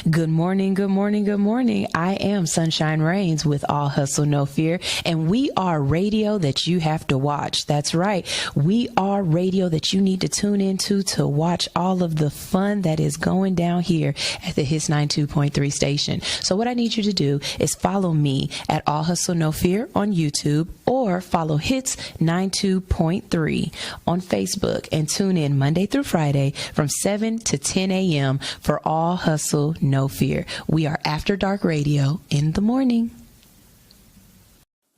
Good morning, good morning, good morning. I am Sunshine Reigns with All Hustle, No Fear, and we are radio that you have to watch. That's right. We are radio that you need to tune into to watch all of the fun that is going down here at the Hits 92.3 station. So what I need you to do is follow me at All Hustle, No Fear on YouTube, or follow Hits 92.3 on Facebook, and tune in Monday through Friday from 7 to 10 a.m. for All Hustle, No Fear. We are After Dark Radio in the morning.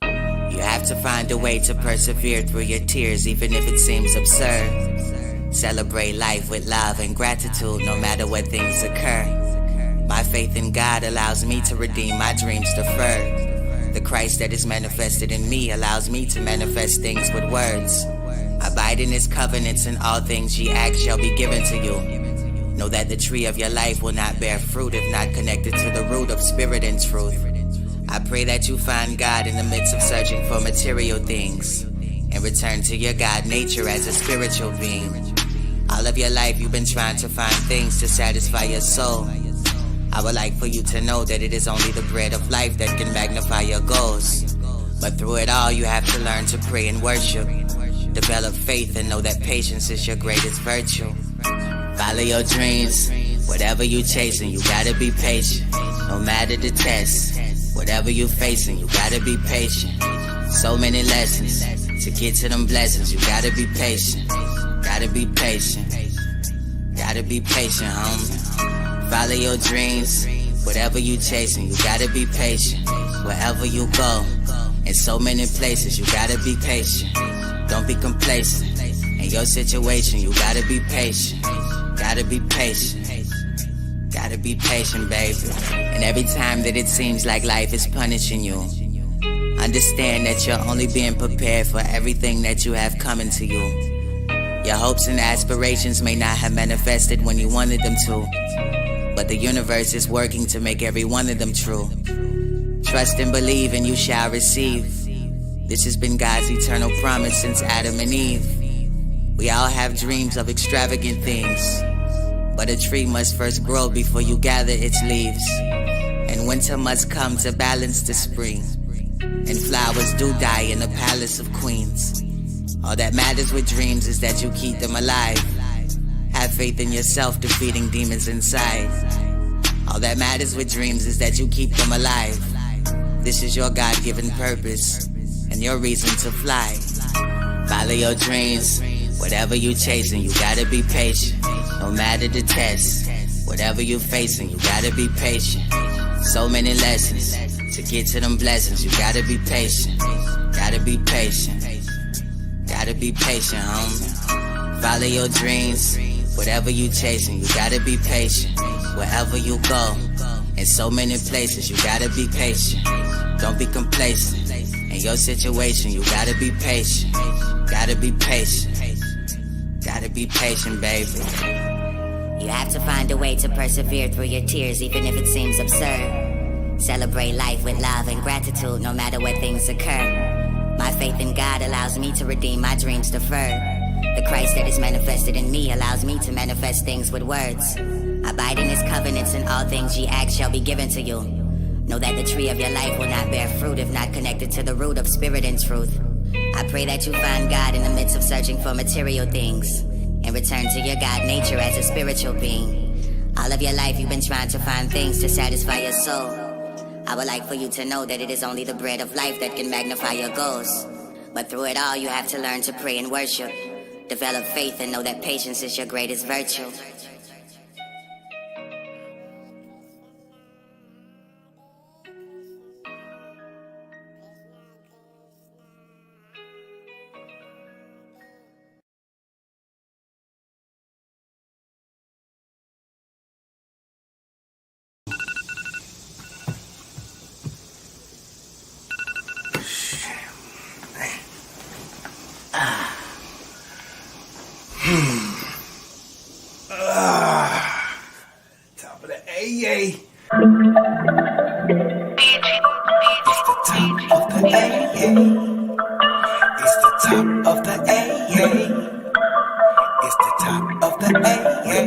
You have to find a way to persevere through your tears, even if it seems absurd. Celebrate life with love and gratitude, no matter what things occur. My faith in God allows me to redeem my dreams deferred. The Christ that is manifested in me allows me to manifest things with words. Abide in his covenants, and all things ye ask shall be given to you. Know that the tree of your life will not bear fruit if not connected to the root of spirit and truth. I pray that you find God in the midst of searching for material things, and return to your God nature as a spiritual being. All of your life you've been trying to find things to satisfy your soul. I would like for you to know that it is only the bread of life that can magnify your goals. But through it all you have to learn to pray and worship. Develop faith and know that patience is your greatest virtue. Follow your dreams, whatever you chasing, you gotta be patient. No matter the test, whatever you facing, you gotta be patient. So many lessons, to get to them blessings, you gotta be patient. Gotta be patient, gotta be patient, homie. Follow your dreams, whatever you chasing, you gotta be patient. Wherever you go, in so many places, you gotta be patient. Don't be complacent, in your situation, you gotta be patient. Gotta be patient, gotta be patient, baby. And every time that it seems like life is punishing you, understand that you're only being prepared for everything that you have coming to you. Your hopes and aspirations may not have manifested when you wanted them to, but the universe is working to make every one of them true. Trust and believe and you shall receive. This has been God's eternal promise since Adam and Eve. We all have dreams of extravagant things, but a tree must first grow before you gather its leaves. And winter must come to balance the spring, and flowers do die in the palace of queens. All that matters with dreams is that you keep them alive. Have faith in yourself, defeating demons inside. All that matters with dreams is that you keep them alive. This is your God-given purpose and your reason to fly. Follow your dreams, whatever you chasing, you gotta be patient. No matter the test, whatever you facing, you gotta be patient. So many lessons, to get to them blessings, you gotta be patient. Gotta be patient, gotta be patient, homie. Follow your dreams, whatever you chasing, you gotta be patient. Wherever you go, in so many places, you gotta be patient. Don't be complacent, in your situation, you gotta be patient. Gotta be patient, gotta be patient, baby. You have to find a way to persevere through your tears, even if it seems absurd. Celebrate life with love and gratitude, no matter what things occur. My faith in God allows me to redeem my dreams deferred. The Christ that is manifested in me allows me to manifest things with words. Abide in his covenants, and all things ye ask shall be given to you. Know that the tree of your life will not bear fruit if not connected to the root of spirit and truth. I pray that you find God in the midst of searching for material things, and return to your God nature as a spiritual being. All of your life you've been trying to find things to satisfy your soul. I would like for you to know that it is only the bread of life that can magnify your goals. But through it all you have to learn to pray and worship. Develop faith and know that patience is your greatest virtue. Top of the AA. It's the top of the AA. It's the top of the AA. It's the top of the AA.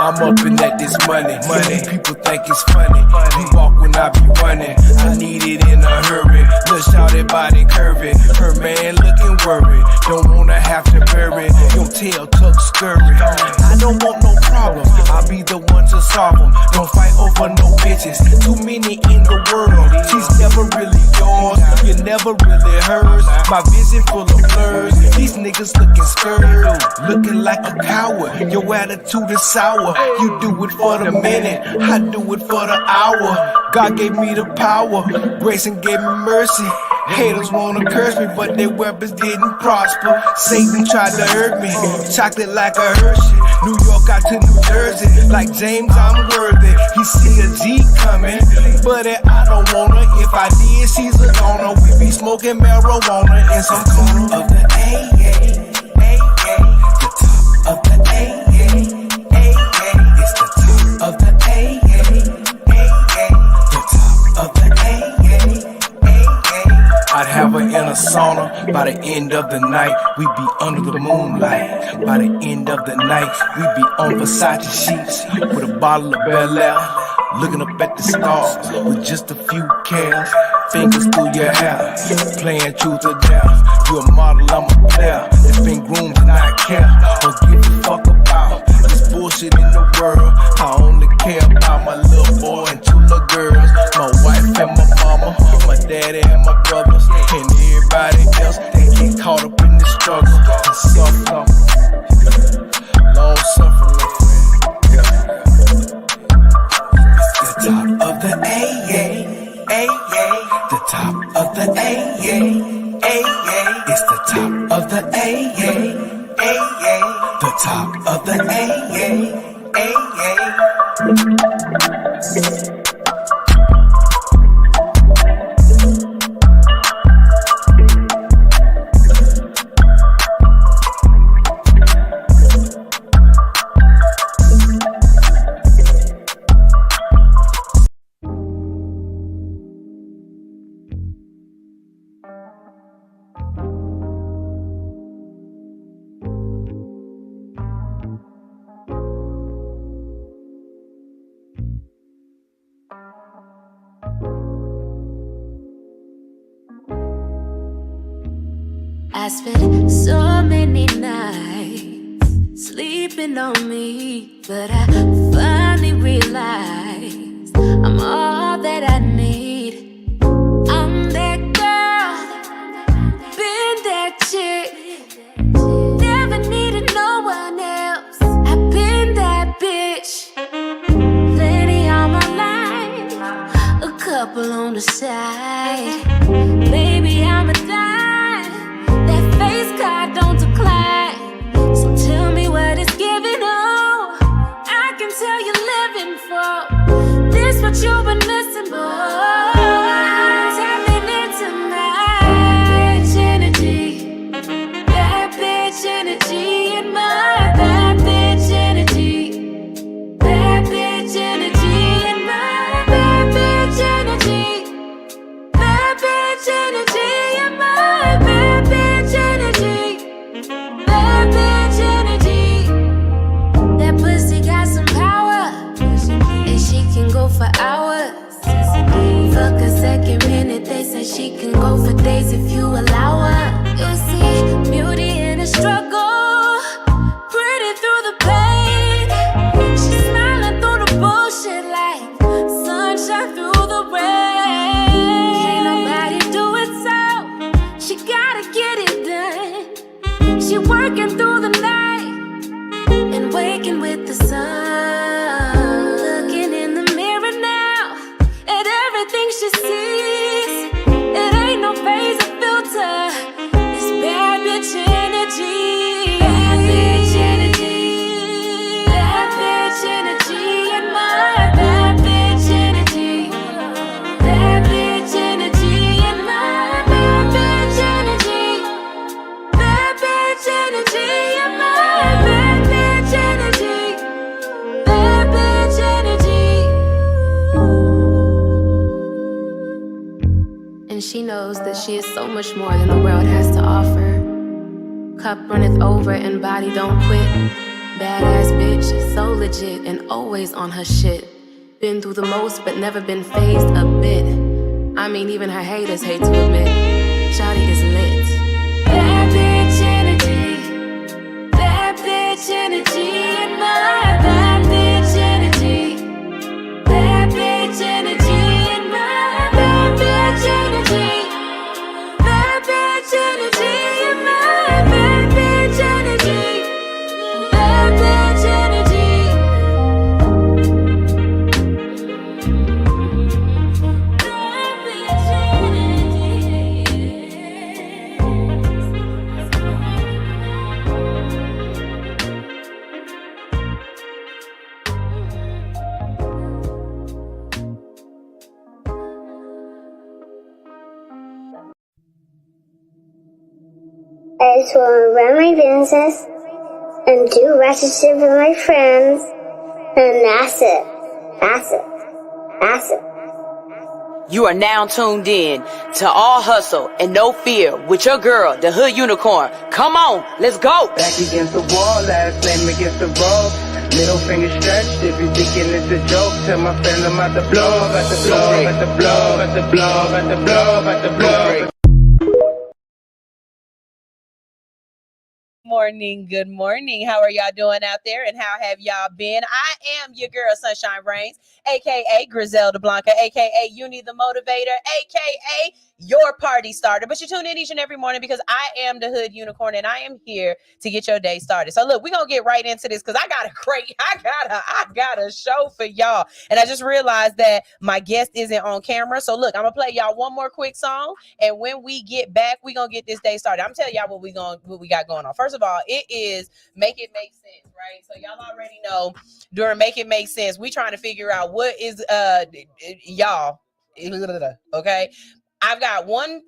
I'm up in that this money. People think it's funny. You walk when I be running. I need it in a hurry. Look, shout that body curvy. Her man looking worried. Don't wanna have to bury. Your tail tuck scurry. I don't want no problem. I'll be the one to solve them. Don't fight over no bitches. Too many in the world. She's never really yours. You're never really hers. My vision full of blurs. These niggas looking scared. Looking like a coward. Your attitude is sour. You do it for the minute. I do it for the hour. God gave me the power. Grace and gave me mercy. Haters wanna curse me, but their weapons didn't prosper. Satan tried to hurt me. Chocolate like a Hershey. New York out to New Jersey. Like James, I'm worthy. He see a G coming, but I don't wanna. If I did, she's a goner. We be smoking marijuana in some corner of the AA. The top of the AA. It's the top of the AA. The top of the AA. I'd have her in a sauna. By the end of the night, we'd be under the moonlight. By the end of the night, we'd be on Versace sheets with a bottle of Bel Air, looking up at the stars with just a few cares. Fingers through your hair, playing truth or dare. You a model, I'm a player. It's been groomed and I care. Don't give a fuck about this bullshit in the world. I only care about my little boy and two little girls. My wife and my mama, my daddy and my brothers, and everybody else that get caught up in the struggle and suffer. Long suffering, my friend. It's the top of the AA. The top of the AA. It's the top of the AA. The top of the AA. I spent so many nights sleeping on me, but I finally realized I'm all that I need. I'm that girl, been that chick, never needed no one else. I've been that bitch, plenty on my life, a couple on the side. Baby, I'm a dime. Face card don't decline. So tell me what it's giving. Oh, I can tell you're living for this, what you've been missing, boy. Tapping into my bitch energy, bad bitch energy, and my bad bitch energy, bad bitch energy, and my bad bitch energy, bad bitch energy, and my bad bitch energy, bad bitch energy. That pussy got some power, and she can go for hours. Fuck a second minute, they say she can go for days if you allow her. You see beauty in a struggle, pretty through the pain. She's smiling through the bullshit like sunshine through the rain. Can't nobody do it, so she gotta get it done. She working through the night and waking with the sun. Looking in the mirror now at everything she sees. It ain't no phase or filter. It's bad bitch energy. Bad bitch energy. Bad bitch energy. And my bad bitch energy. Bad bitch energy. And my bad bitch energy. Bad bitch energy. And my bad bitch energy. Bad bitch energy. And she knows that she is so much more than the world has to offer. Cup runneth over and body don't quit. Badass bitch, so legit and always on her shit. Been through the most but never been phased a bit. I mean, even her haters hate to admit Shawty is lit. Bad bitch energy, bad bitch energy in my bad bitch energy, bad bitch energy in my bad bitch energy, bad bitch energy in my bad bitch energy, bad bitch energy. I just want to run my business and do ratchet shit with my friends, and that's it. That's it. That's it. You are now tuned in to All Hustle and No Fear with your girl, the Hood Unicorn. Come on, let's go. Back against the wall, last name against the road. Middle finger stretched if you thinking it's a joke. Tell my friend I'm at the blow, at the blow, at the blow, at the blow, at the blow, at the blow. Good morning. How are y'all doing out there, and how have y'all been? I am your girl, Sunshine Reigns, aka Griselda Blanca, aka Uni the Motivator, aka your party starter. But you tune in each and every morning because I am the Hood Unicorn, and I am here to get your day started. So look, we're gonna get right into this because I got a show for y'all. And I just realized that my guest isn't on camera. So look, I'm gonna play y'all one more quick song, and when we get back, we're gonna get this day started. I'm telling y'all what we got going on. First of all, it is Make It Make Sense, right? So y'all already know during Make It Make Sense, we trying to figure out what is y'all, okay? I've got one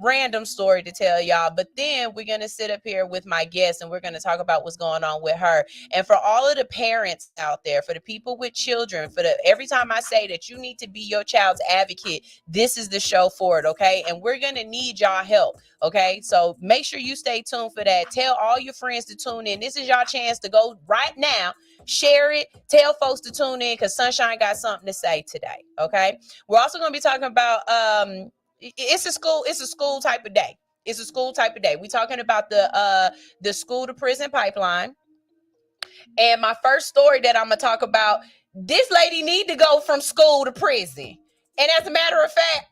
random story to tell y'all, but then we're going to sit up here with my guest and we're going to talk about what's going on with her. And for all of the parents out there, for the people with children, every time I say that you need to be your child's advocate, this is the show for it, okay? And we're going to need y'all help, okay? So make sure you stay tuned for that. Tell all your friends to tune in. This is your chance to go right now, share it, tell folks to tune in because Sunshine got something to say today, okay? We're also going to be talking about it's a school type of day. It's a school type of day. We're talking about the school to prison pipeline. And my first story that I'm gonna talk about, this lady need to go from school to prison. And as a matter of fact,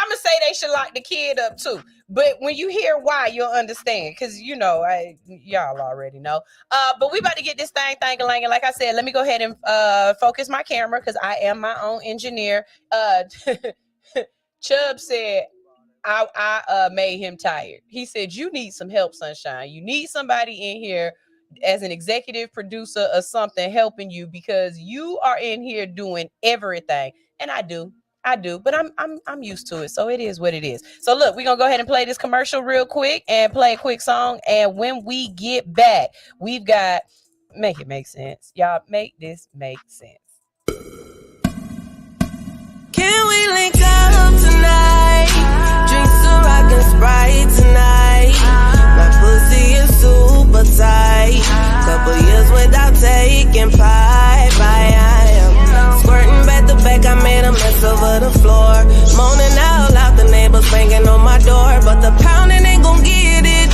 I'm gonna say they should lock the kid up too. But when you hear why, you'll understand. Because, you know, y'all already know. But we about to get this thing-a-lang. And like I said, let me go ahead and focus my camera because I am my own engineer. Chubb said, I made him tired. He said, you need some help, Sunshine. You need somebody in here as an executive producer or something helping you because you are in here doing everything. And I do, but I'm used to it. So it is what it is. So look, we're going to go ahead and play this commercial real quick and play a quick song. And when we get back, we've got Make It Make Sense. Y'all, make this make sense. Can we link up tonight? Drink some rock and Sprite tonight. My pussy is super tight. Couple years without taking pipe. I am squirting back to back. I made a mess over the floor. Moaning out loud, the neighbors banging on my door. But the pounding ain't gon' get it.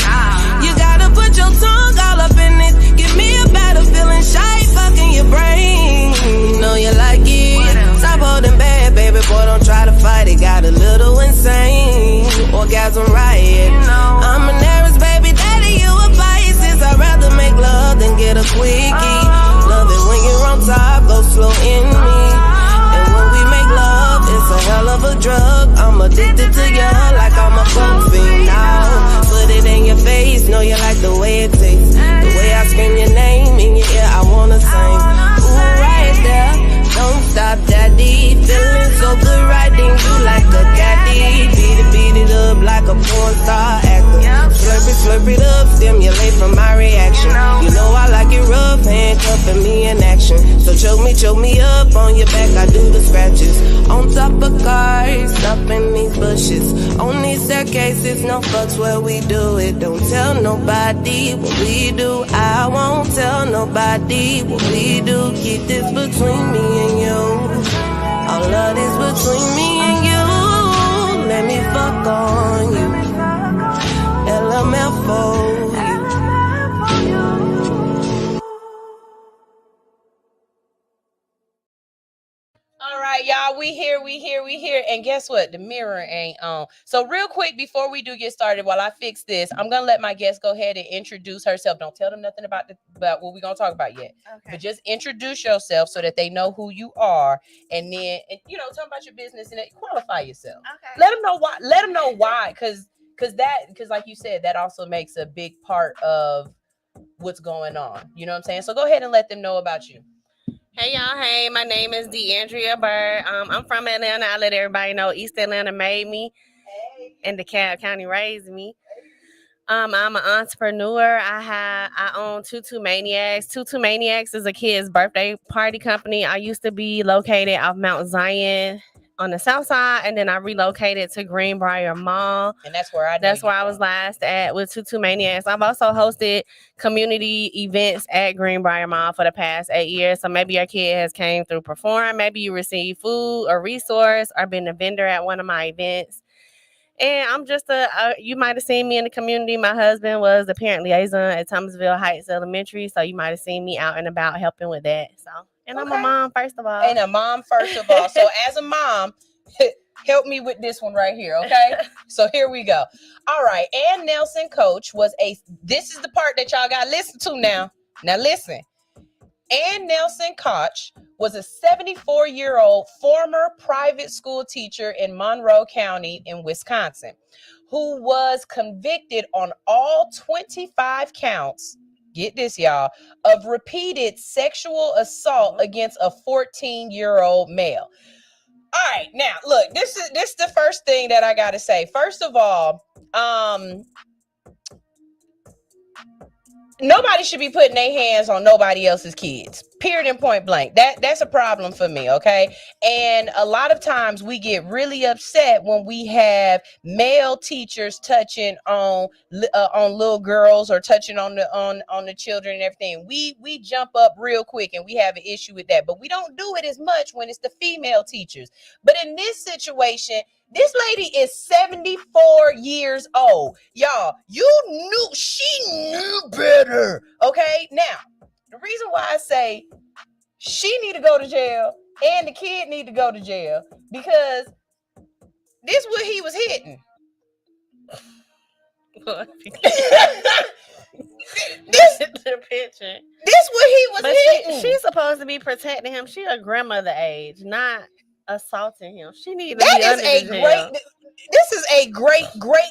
You gotta put your tongue all up in it. Give me a better feeling shy, fucking your brain. You know you like it. Stop holding back, baby boy, don't try to fight it. Got a little insane, orgasm riot. I'm an Aries, baby daddy, you a Pisces. I'd rather make love than get a quickie. Love it when you're on top, go slow in me. And when we make love, it's a hell of a drug. I'm addicted to you like I'm a coke fiend now. Put it in your face, know you like the way it tastes. The way I scream your name in your ear, I wanna sing. Ooh, right there, don't stop, daddy. Feeling so good, riding you like a caddy. Beat it up like a porn star actor. Slurp it up, stimulate from my reaction. You know I like it rough, handcuffing me in action. So choke me up on your back, I do the scratches. On top of cars, up in these bushes. On these staircases, no fucks where we do it. Don't tell nobody what we do. I won't tell nobody what we do. Keep this between me and you. All of this between me and you. Let me fuck on you. LMFO you. All right, y'all, we here. And guess what? The mirror ain't on. So real quick, before we do get started, while I fix this, I'm going to let my guest go ahead and introduce herself. Don't tell them nothing about what we're going to talk about yet. Okay. But just introduce yourself so that they know who you are. And then, tell them about your business and qualify yourself. Okay. Let them know why. Because like you said, that also makes a big part of what's going on. You know what I'm saying? So go ahead and let them know about you. Hey y'all, hey, my name is DeAndrea Bird. I'm from Atlanta. I let everybody know East Atlanta made me and DeKalb County raised me. I'm an entrepreneur. I own Tutu Maniacs. Tutu Maniacs is a kid's birthday party company. I used to be located off Mount Zion on the south side, and then I relocated to Greenbrier Mall. And that's where I was last at with Tutu Maniacs. I've also hosted community events at Greenbrier Mall for the past 8 years. So maybe your kid has came through perform, maybe you received food or resource or been a vendor at one of my events. And I'm just you might have seen me in the community. My husband was the parent liaison at Thomasville Heights Elementary. So you might have seen me out and about helping with that. So, and I'm a mom, first of all. So as a mom, help me with this one right here, okay? So here we go. All right. Ann Nelson Coach this is the part that y'all got to listen to now. Now listen. Ann Nelson Koch was a 74-year-old former private school teacher in Monroe County in Wisconsin, who was convicted on all 25 counts, get this, y'all, of repeated sexual assault against a 14-year-old male. All right, now, look, this is the first thing that I got to say. First of all, nobody should be putting their hands on nobody else's kids, period and point blank. That's a problem for me, okay? And a lot of times we get really upset when we have male teachers touching on little girls or touching on the children and everything. We jump up real quick and we have an issue with that, but we don't do it as much when it's the female teachers. But in this situation, this lady is 74 years old. Y'all, she knew better. Okay? Now, the reason why I say she need to go to jail and the kid need to go to jail, because this what he was hitting. This the picture. This what he was hitting. She's supposed to be protecting him. She a grandmother age, not assaulting him. She needs to That be is under the jail. This is a great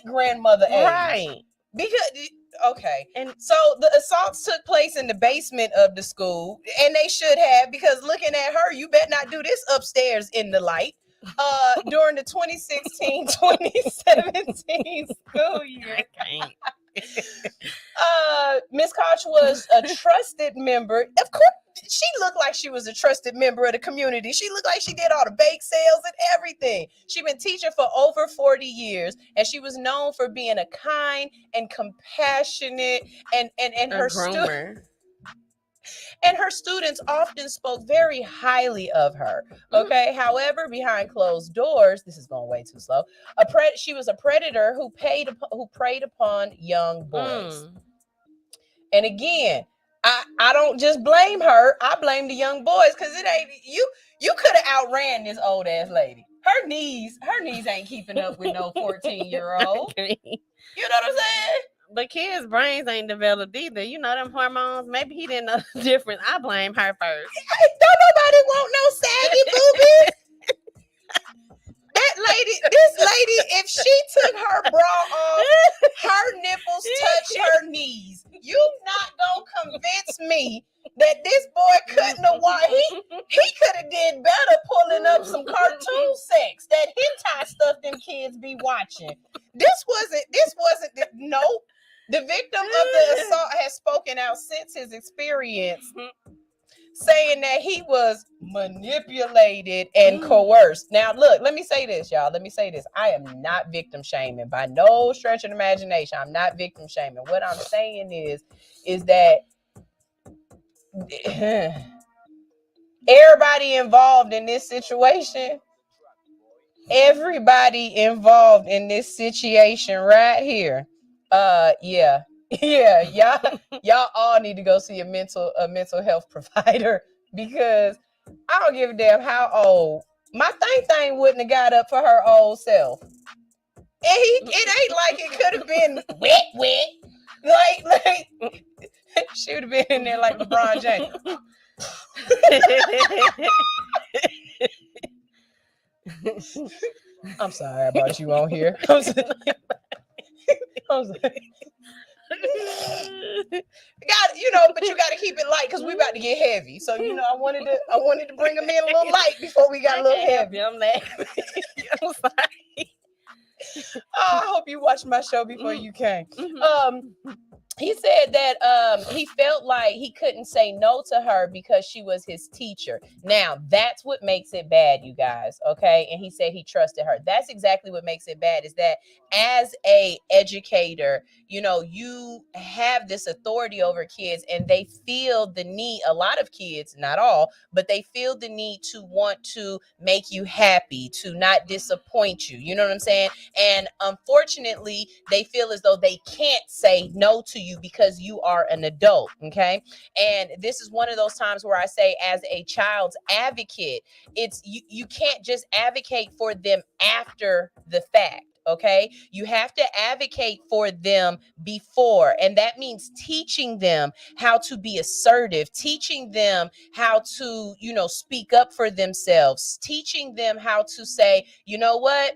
grandmother age. Right. Because and so the assaults took place in the basement of the school, and they should have, because looking at her, you better not do this upstairs in the light. During the 2016-2017 school year. Miss Koch was a trusted member. Of course, she looked like she was a trusted member of the community. She looked like she did all the bake sales and everything. She'd been teaching for over 40 years, and she was known for being a kind and compassionate and her groomer. And her students often spoke very highly of her. Okay. However, behind closed doors, this is going way too slow. She was a predator who preyed upon young boys. And again, I don't just blame her. I blame the young boys, because it ain't you. You could have outran this old ass lady. Her knees ain't keeping up with no 14-year-old. You know what I'm saying? But kids' brains ain't developed either. You know them hormones. Maybe he didn't know the difference. I blame her first. Don't nobody want no saggy boobies. This lady, if she took her bra off, her nipples touch her knees. You not gonna convince me that this boy couldn't have watched. He could have did better pulling up some cartoon sex, that hentai stuff them kids be watching. This wasn't no. The victim of the assault has spoken out since his experience, saying that he was manipulated and coerced. Now, look, let me say this, y'all. Let me say this. I am not victim shaming by no stretch of the imagination. I'm not victim shaming. What I'm saying is that everybody involved in this situation, right here, y'all all need to go see a mental health provider, because I don't give a damn how old my thing wouldn't have got up for her old self. And it ain't like it could have been wet. Like she would have been in there like LeBron James. I'm sorry I brought you on here. I'm sorry. But you got to keep it light, because we about to get heavy. So I wanted to bring them in a little light before we got a little heavy. I'm laughing. I'm sorry. I hope you watched my show before you came. He said that he felt like he couldn't say no to her because she was his teacher. Now, that's what makes it bad, you guys, okay? And he said he trusted her. That's exactly what makes it bad, is that as a educator, you have this authority over kids, and they feel the need, a lot of kids, not all, but they feel the need to want to make you happy, to not disappoint you. You know what I'm saying? And unfortunately, they feel as though they can't say no to you because you are an adult, okay? And this is one of those times where I say, as a child's advocate, it's you can't just advocate for them after the fact. Okay, you have to advocate for them before, and that means teaching them how to be assertive, teaching them how to, speak up for themselves, teaching them how to say, you know what?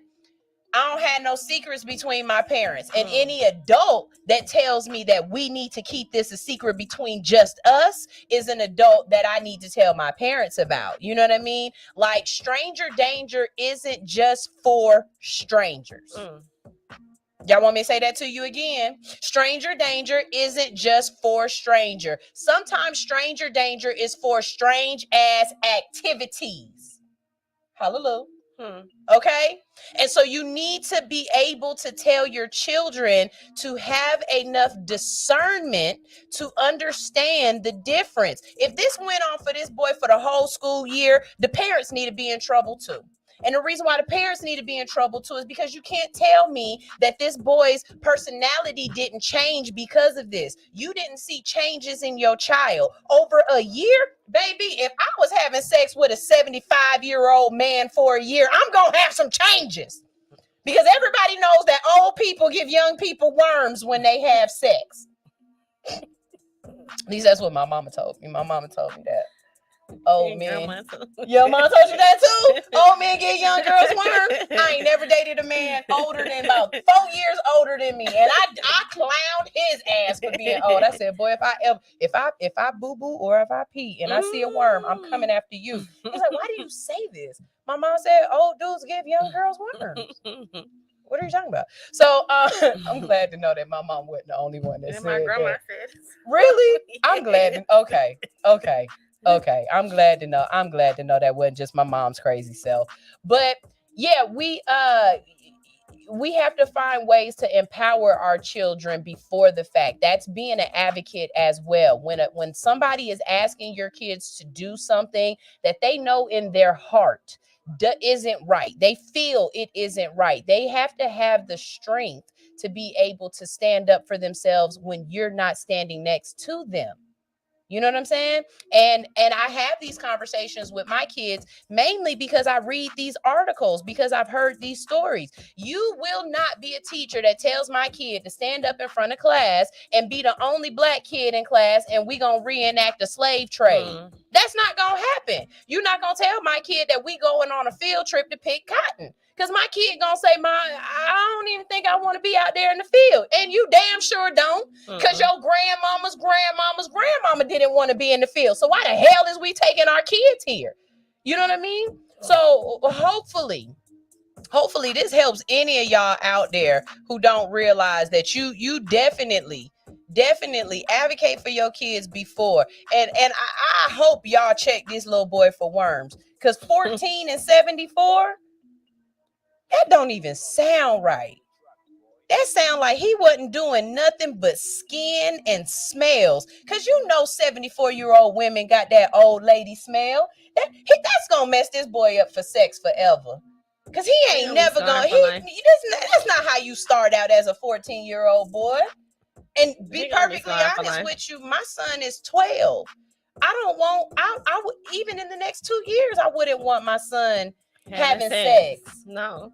I don't have no secrets between my parents. And any adult that tells me that we need to keep this a secret between just us is an adult that I need to tell my parents about. You know what I mean? Like, stranger danger isn't just for strangers. Y'all want me to say that to you again? Stranger danger isn't just for stranger. Sometimes stranger danger is for strange ass activities. Hallelujah. Okay. And so you need to be able to tell your children to have enough discernment to understand the difference. If this went on for this boy for the whole school year, the parents need to be in trouble too. And the reason why the parents need to be in trouble too is because you can't tell me that this boy's personality didn't change because of this. You didn't see changes in your child over a year. Baby, if I was having sex with a 75-year-old man for a year, I'm going to have some changes. Because everybody knows that old people give young people worms when they have sex. At least that's what my mama told me. My mama told me that. Old men. Your mom told you that too? Old men get young girls worms. I ain't never dated a man older than about 4 years older than me, and I clowned his ass for being old. I said, boy, if I boo boo or if I pee and I see a worm, I'm coming after you. He's like, why do you say this? My mom said, old dudes give young girls worms. What are you talking about? So I'm glad to know that my mom wasn't the only one that said my grandma that. said. Really? I'm glad. Okay. I'm glad to know. That wasn't just my mom's crazy self. But yeah, we have to find ways to empower our children before the fact. That's being an advocate as well. When somebody is asking your kids to do something that they know in their heart isn't right, they feel it isn't right, they have to have the strength to be able to stand up for themselves when you're not standing next to them. You know what I'm saying? And I have these conversations with my kids mainly because I read these articles, because I've heard these stories. You will not be a teacher that tells my kid to stand up in front of class and be the only black kid in class and we gonna reenact the slave trade. That's not gonna happen. You're not gonna tell my kid that we going on a field trip to pick cotton. Because my kid gonna say, I don't even think I want to be out there in the field. And you damn sure don't. Because your grandmama's grandmama didn't want to be in the field. So why the hell is we taking our kids here? You know what I mean? So hopefully this helps any of y'all out there who don't realize that you definitely definitely advocate for your kids before. And I hope y'all check this little boy for worms, because 14 and 74, that don't even sound right. That sound like he wasn't doing nothing but skin and smells. Cause 74-year-old women got that old lady smell. That's gonna mess this boy up for sex forever. Cause he ain't never gonna. That's not how you start out as a 14-year-old boy. And be perfectly honest with you, my son is 12. I would, even in the next 2 years, I wouldn't want my son having sex. No.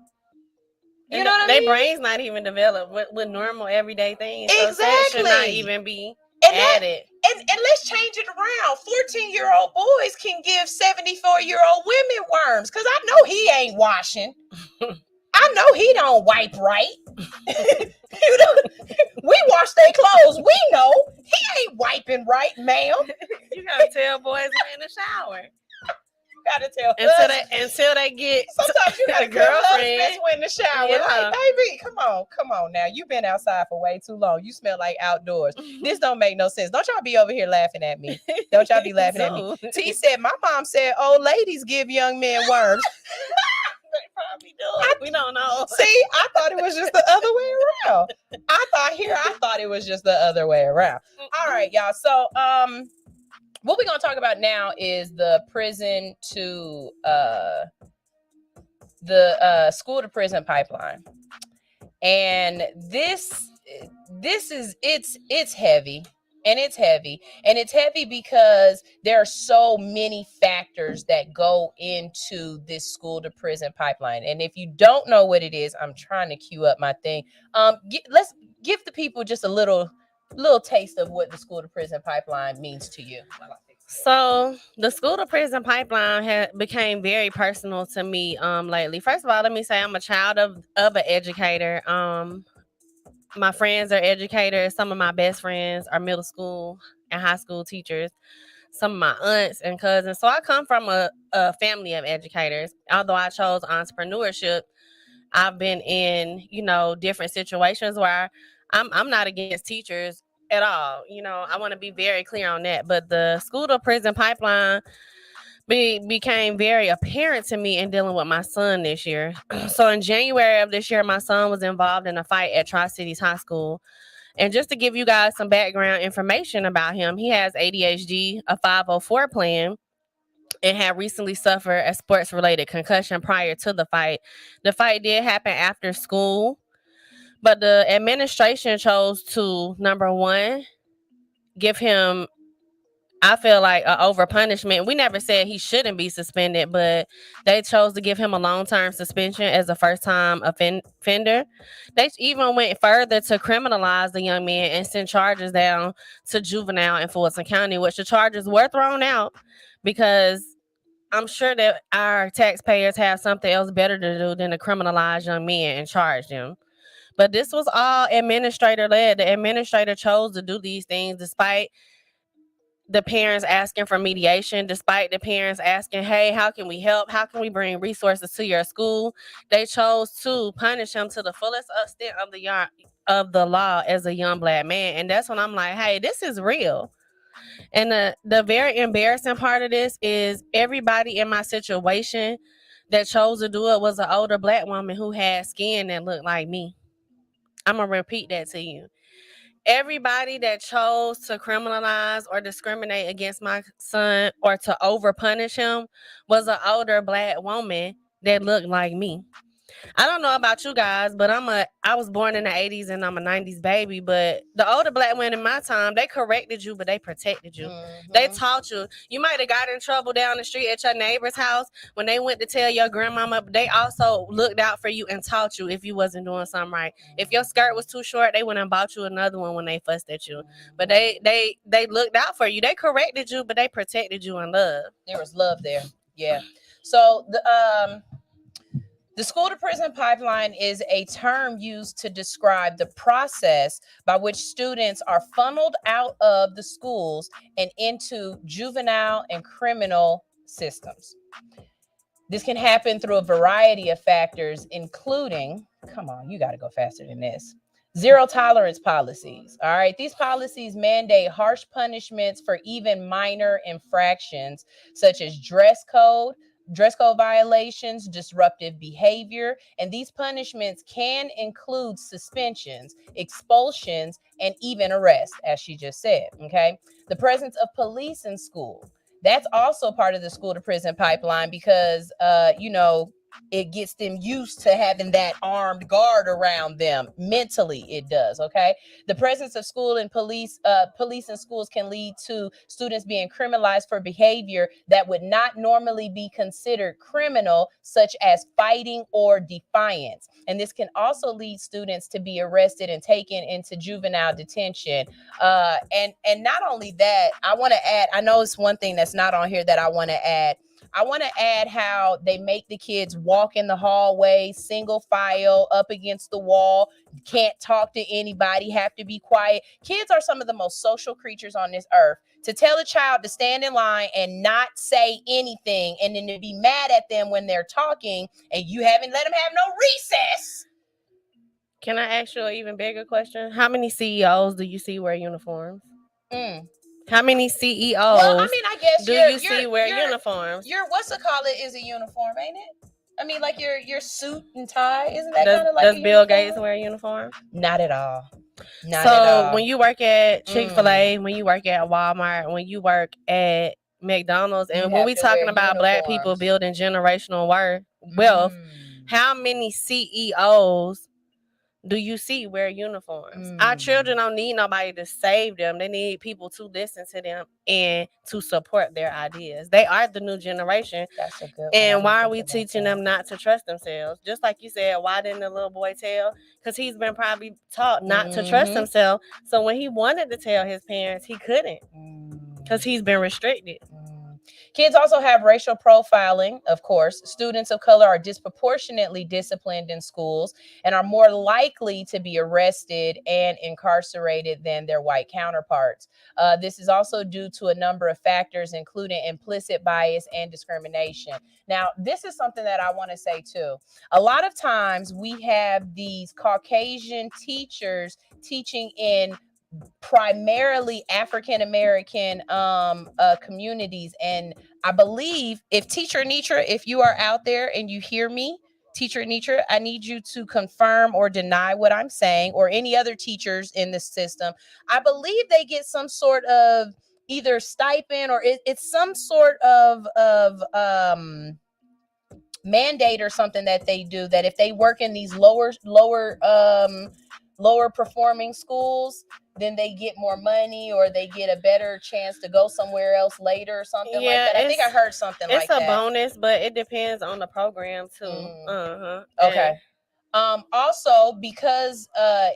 You know what I mean? Their brain's not even developed with normal everyday things. Exactly. So sex should not even be added. And let's change it around. 14-year-old boys can give 74-year-old women worms, because I know he ain't washing. I know he don't wipe right. We wash their clothes. We know he ain't wiping right, ma'am. You gotta tell boys we're in the shower. Gotta tell until they get sometimes you gotta a girlfriend in the shower. Yeah. Like, baby, come on now. You've been outside for way too long. You smell like outdoors. This don't make no sense. Don't y'all be over here laughing at me. Don't y'all be laughing at me. T said, my mom said old ladies give young men worms. They probably do. We don't know. See, I thought it was just the other way around. I thought it was just the other way around. All right, y'all. So what we're going to talk about now is the prison to the school to prison pipeline. And this is it's heavy. And it's heavy because there are so many factors that go into this school to prison pipeline. And if you don't know what it is, I'm trying to queue up my thing. Let's give the people just a little taste of what the school to prison pipeline means to you. So the school to prison pipeline became very personal to me lately. First of all, let me say I'm a child of an educator. My friends are educators. Some of my best friends are middle school and high school teachers. Some of my aunts and cousins. So I come from a family of educators. Although I chose entrepreneurship, I've been in, different situations where I'm not against teachers at all. I want to be very clear on that. But the school to prison pipeline became very apparent to me in dealing with my son this year. So in January of this year, my son was involved in a fight at Tri-Cities High School. And just to give you guys some background information about him, he has ADHD, a 504 plan, and had recently suffered a sports-related concussion prior to the fight. The fight did happen after school, but the administration chose to, number one, give him, I feel like, an over punishment. We never said he shouldn't be suspended, but they chose to give him a long-term suspension as a first-time offender. They even went further to criminalize the young man and send charges down to juvenile in Fulton County, which the charges were thrown out because I'm sure that our taxpayers have something else better to do than to criminalize young men and charge them. But this was all administrator-led. The administrator chose to do these things despite the parents asking for mediation, despite the parents asking, hey, how can we help? How can we bring resources to your school? They chose to punish him to the fullest extent of the law as a young black man. And that's when I'm like, hey, this is real. And the very embarrassing part of this is everybody in my situation that chose to do it was an older black woman who had skin that looked like me. I'm going to repeat that to you. Everybody that chose to criminalize or discriminate against my son or to over punish him was an older black woman that looked like me. I don't know about you guys, but I was born in the 80s and I'm a 90s baby. But the older black women in my time, they corrected you, but they protected you. Mm-hmm. They taught you. You might have got in trouble down the street at your neighbor's house when they went to tell your grandmama. But they also looked out for you and taught you if you wasn't doing something right. If your skirt was too short, they went and bought you another one when they fussed at you. But they looked out for you. They corrected you, but they protected you in love. There was love there. Yeah. So the school to prison pipeline is a term used to describe the process by which students are funneled out of the schools and into juvenile and criminal systems. This can happen through a variety of factors, including, come on, you got to go faster than this, Zero tolerance policies. All right. These policies mandate harsh punishments for even minor infractions, such as dress code violations, disruptive behavior, and these punishments can include suspensions, expulsions, and even arrest, as she just said. Okay. The presence of police in school. That's also part of the school to prison pipeline because, it gets them used to having that armed guard around them. Mentally, it does. Okay. The presence of school and police in schools can lead to students being criminalized for behavior that would not normally be considered criminal, such as fighting or defiance. And this can also lead students to be arrested and taken into juvenile detention. And not only that, I want to add, I know it's one thing that's not on here that I want to add. I want to add how they make the kids walk in the hallway, single file, up against the wall, can't talk to anybody, have to be quiet. Kids are some of the most social creatures on this earth. To tell a child to stand in line and not say anything, and then to be mad at them when they're talking, and you haven't let them have no recess. Can I ask you an even bigger question? How many CEOs do you see wear uniforms? How many CEOs? Well, I mean, I guess do you see wear uniforms? Your what's it called? Is a uniform, ain't it? I mean, like your suit and tie, isn't that kind of like? Does Bill Gates wear a uniform? Not at all. Not so at all. When you work at Chick-fil-A, when you work at Walmart, when you work at McDonald's, and when we talking about Black people building generational wealth, how many CEOs do you see wear uniforms? Our children don't need nobody to save them. They need people to listen to them and to support their ideas. They are the new generation. That's a good one. And why are we teaching them not to trust themselves? Just like you said, why didn't the little boy tell? Because he's been probably taught not to trust himself. So when he wanted to tell his parents, he couldn't because he's been restricted. Kids also have racial profiling, of course. Students of color are disproportionately disciplined in schools and are more likely to be arrested and incarcerated than their white counterparts. This is also due to a number of factors, including implicit bias and discrimination. Now, this is something that I want to say too. A lot of times we have these Caucasian teachers teaching in primarily African American communities, and I believe if Teacher Nitra, if you are out there and you hear me, Teacher Nitra, I need you to confirm or deny what I'm saying, or any other teachers in the system. I believe they get some sort of either stipend or it's some sort of mandate or something that they do, that if they work in these lower performing schools, then they get more money or they get a better chance to go somewhere else later or something like that. I think I heard something like that. It's a bonus, but it depends on the program too. Okay. Also, because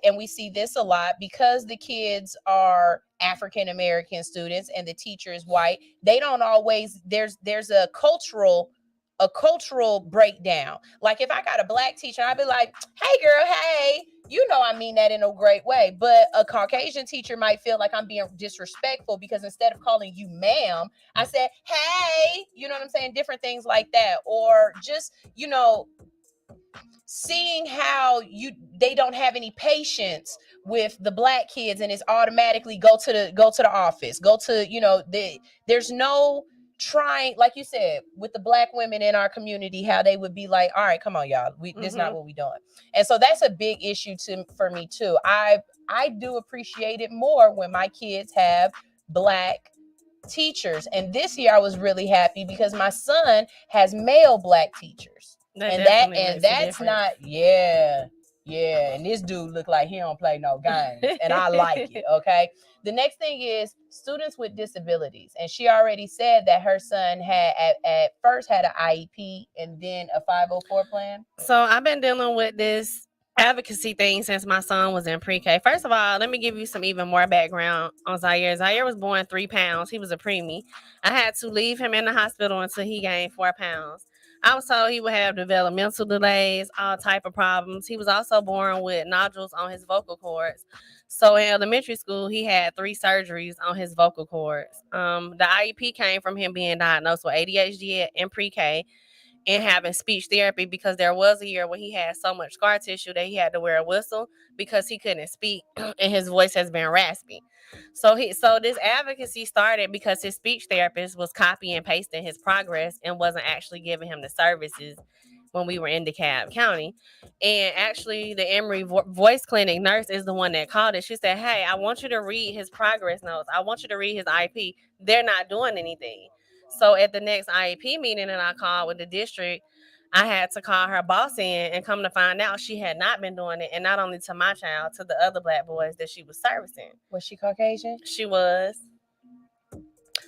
and we see this a lot, because the kids are African American students and the teacher is white, they don't always, there's a cultural breakdown. Like if I got a Black teacher, I'd be like, hey girl, hey, I mean that in a great way. But a Caucasian teacher might feel like I'm being disrespectful because instead of calling you ma'am, I said, hey, you know what I'm saying? Different things like that. Or just, seeing how they don't have any patience with the Black kids and it's automatically go to the office, there's no trying, like you said, with the Black women in our community, how they would be like, all right, come on, y'all, this is not what we doing. And so that's a big issue for me too. I do appreciate it more when my kids have Black teachers. And this year I was really happy because my son has male Black teachers. That's not, yeah. And this dude look like he don't play no games, and I like it. Okay. The next thing is students with disabilities, and she already said that her son had at first had an IEP and then a 504 plan. So I've been dealing with this advocacy thing since my son was in pre-K. First of all, let me give you some even more background on Zaire. Zaire was born 3 pounds. He was a preemie. I had to leave him in the hospital until he gained 4 pounds. I was told he would have developmental delays, all type of problems. He was also born with nodules on his vocal cords. So in elementary school, he had 3 surgeries on his vocal cords. The IEP came from him being diagnosed with ADHD in pre-K. and having speech therapy, because there was a year when he had so much scar tissue that he had to wear a whistle because he couldn't speak and his voice has been raspy. So this advocacy started because his speech therapist was copy and pasting his progress and wasn't actually giving him the services when we were in DeKalb County. And actually, the Emory Voice Clinic nurse is the one that called it. She said, "Hey, I want you to read his progress notes. I want you to read his IEP. They're not doing anything." So at the next IEP meeting that I called with the district, I had to call her boss in, and come to find out she had not been doing it. And not only to my child, to the other black boys that she was servicing. Was she Caucasian? She was.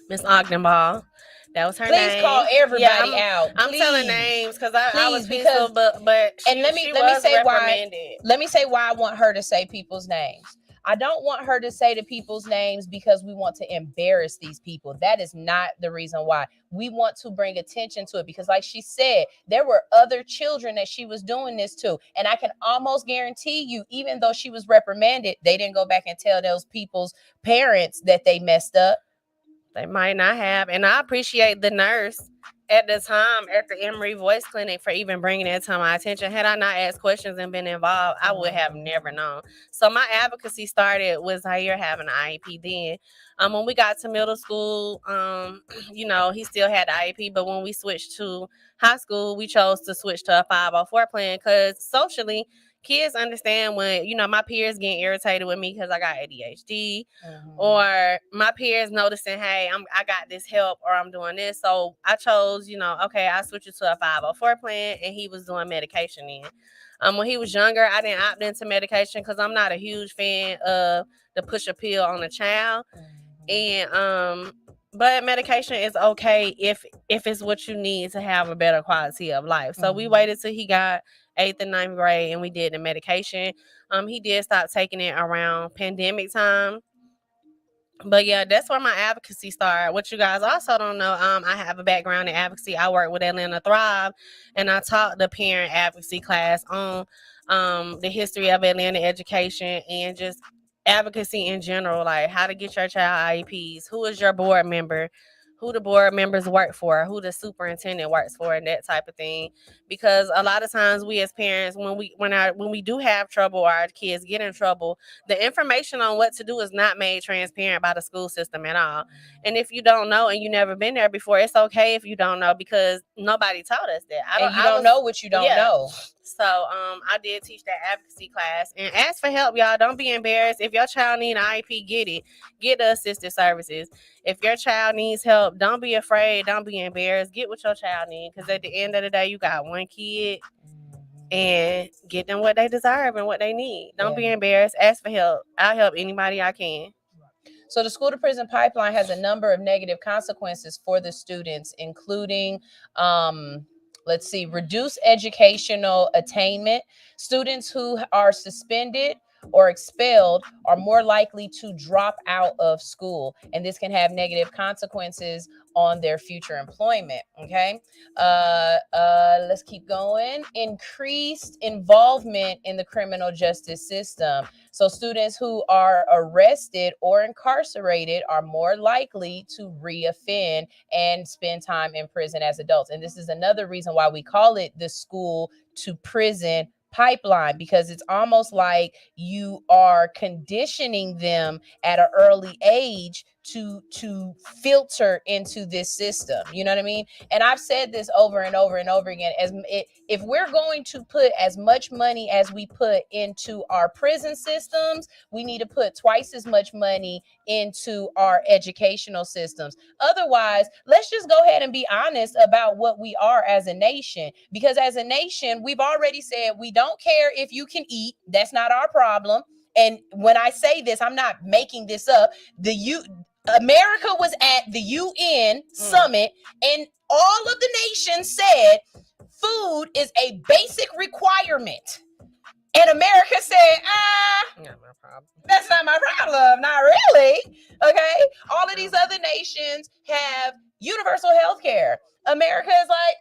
Miss Ogden Ball. That was her Please name. call everybody out. I'm Please. telling names because I was Please, peaceful, but and let me say why. Let me say why I want her to say people's names. I don't want her to say the people's names because we want to embarrass these people. That is not the reason why. We want to bring attention to it because, like she said, there were other children that she was doing this to. And I can almost guarantee you, even though she was reprimanded, they didn't go back and tell those people's parents that they messed up. They might not have. And I appreciate the nurse at the time at the Emory Voice Clinic for even bringing it to my attention. Had I not asked questions and been involved, I would have never known. So my advocacy started with Zaire having an IEP then. When we got to middle school, he still had the IEP, but when we switched to high school, we chose to switch to a 504 plan because socially, kids understand when, my peers getting irritated with me because I got ADHD, or my peers noticing, hey, I got this help or I'm doing this. So I chose, okay, I switched it to a 504 plan, and he was doing medication then. When he was younger, I didn't opt into medication because I'm not a huge fan of the push a pill on a child. And but medication is okay if it's what you need to have a better quality of life. So we waited till he got 8th and 9th grade and we did the medication. He did stop taking it around pandemic time. But yeah, that's where my advocacy started. What you guys also don't know, I have a background in advocacy. I work with Atlanta Thrive, and I taught the parent advocacy class on the history of Atlanta education and just advocacy in general, like how to get your child IEPs, who is your board member, who the board members work for, who the superintendent works for, and that type of thing. Because a lot of times we as parents, when we do have trouble or our kids get in trouble, the information on what to do is not made transparent by the school system at all. And if you don't know and you never been there before, it's okay if you don't know because nobody taught us that. You don't know what you don't know. So I did teach that advocacy class, and ask for help, y'all. Don't be embarrassed. If your child needs an IEP, get it. Get the assisted services. If your child needs help, don't be afraid. Don't be embarrassed. Get what your child needs, because at the end of the day, you got one kid, and get them what they deserve and what they need. Don't be embarrassed. Ask for help. I'll help anybody I can. So the school to prison pipeline has a number of negative consequences for the students, including reduce educational attainment. Students who are suspended or expelled are more likely to drop out of school, and this can have negative consequences on their future employment. Okay. Let's keep going. Increased involvement in the criminal justice system. So students who are arrested or incarcerated are more likely to reoffend and spend time in prison as adults. And this is another reason why we call it the school to prison pipeline, because it's almost like you are conditioning them at an early age to filter into this system. You know what I mean? And I've said this over and over and over again. If we're going to put as much money as we put into our prison systems, we need to put twice as much money into our educational systems. Otherwise, let's just go ahead and be honest about what we are as a nation. Because as a nation, we've already said we don't care if you can eat. That's not our problem. And when I say this, I'm not making this up. America was at the UN summit, and all of the nations said food is a basic requirement. And America said, Not my problem. That's not my problem. Not really. Okay. All of these other nations have universal health care. America is like,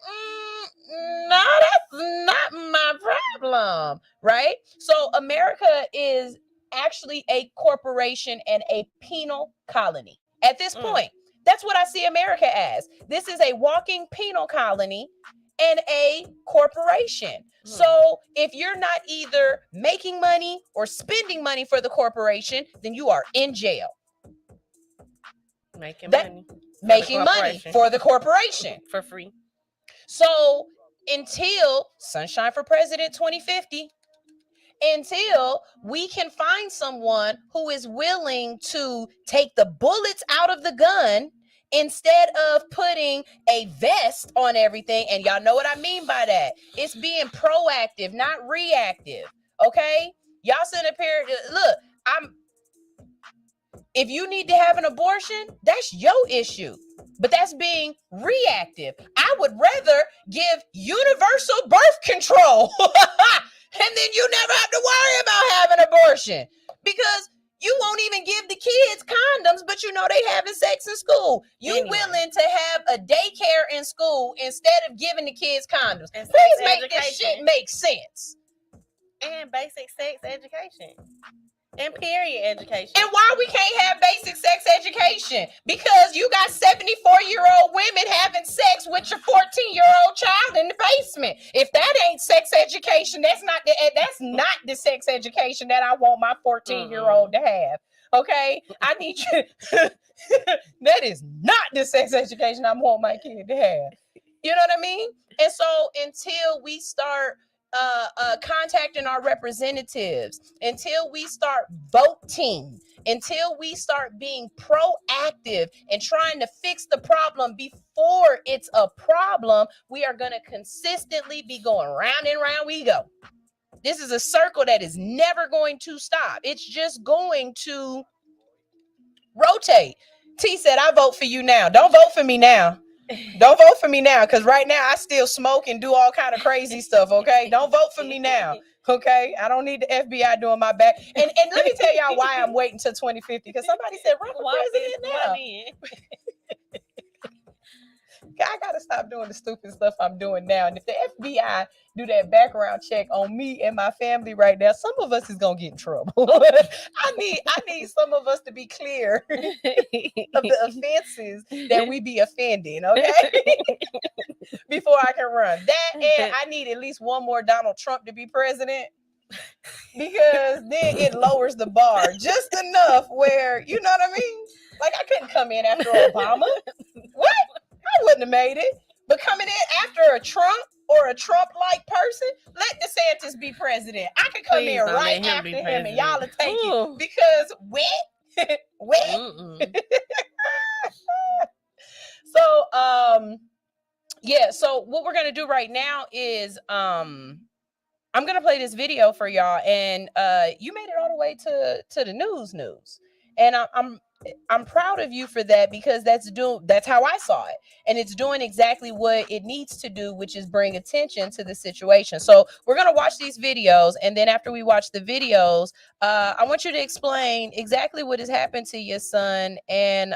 no, that's not my problem. Right. So America is actually a corporation and a penal colony at this point. That's what I see America as. This is a walking penal colony. and a corporation. So if you're not either making money or spending money for the corporation, then you are in jail. Making money for the corporation. For free. So until Sunshine for President 2050, until we can find someone who is willing to take the bullets out of the gun instead of putting a vest on everything. And y'all know what I mean by that. It's being proactive, not reactive. Okay? Y'all sit up here. Look, if you need to have an abortion, that's your issue. But that's being reactive. I would rather give universal birth control. And then you never have to worry about having abortion. Because you won't even give the kids condoms, but you know they having sex in school. You willing to have a daycare in school instead of giving the kids condoms. Please make this shit make sense. And basic sex education. And period education. And why we can't have basic sex education? Because you got 74-year-old women having sex with your 14-year-old child in the basement. If that ain't sex education, that's not the sex education that I want my 14-year-old to have. Okay? I need you. That is not the sex education I want my kid to have. You know what I mean? And so until we start contacting our representatives, until we start voting, until we start being proactive and trying to fix the problem before it's a problem, we are going to consistently be going round and round we go. This is a circle that is never going to stop. It's just going to rotate. T said, I vote for you now. Don't vote for me now. Don't vote for me now, because right now I still smoke and do all kind of crazy stuff, okay? Don't vote for me now, okay? I don't need the FBI doing my back. And let me tell y'all why I'm waiting till 2050, because somebody said, run for president now. I got to stop doing the stupid stuff I'm doing now. And if the FBI do that background check on me and my family right now, some of us is going to get in trouble. I need some of us to be clear of the offenses that we be offending, okay? Before I can run. That, and I need at least one more Donald Trump to be president, because then it lowers the bar just enough where, you know what I mean? Like, I couldn't come in after Obama. What? I wouldn't have made it. But coming in after a Trump or a Trump-like person, let DeSantis be president. I could come in right after him and y'all will take it. Because So, yeah. So what we're going to do right now is I'm going to play this video for y'all. And you made it all the way to the news. And I'm proud of you for that, because that's how I saw it. And it's doing exactly what it needs to do, which is bring attention to the situation. So we're going to watch these videos. And then after we watch the videos, I want you to explain exactly what has happened to your son and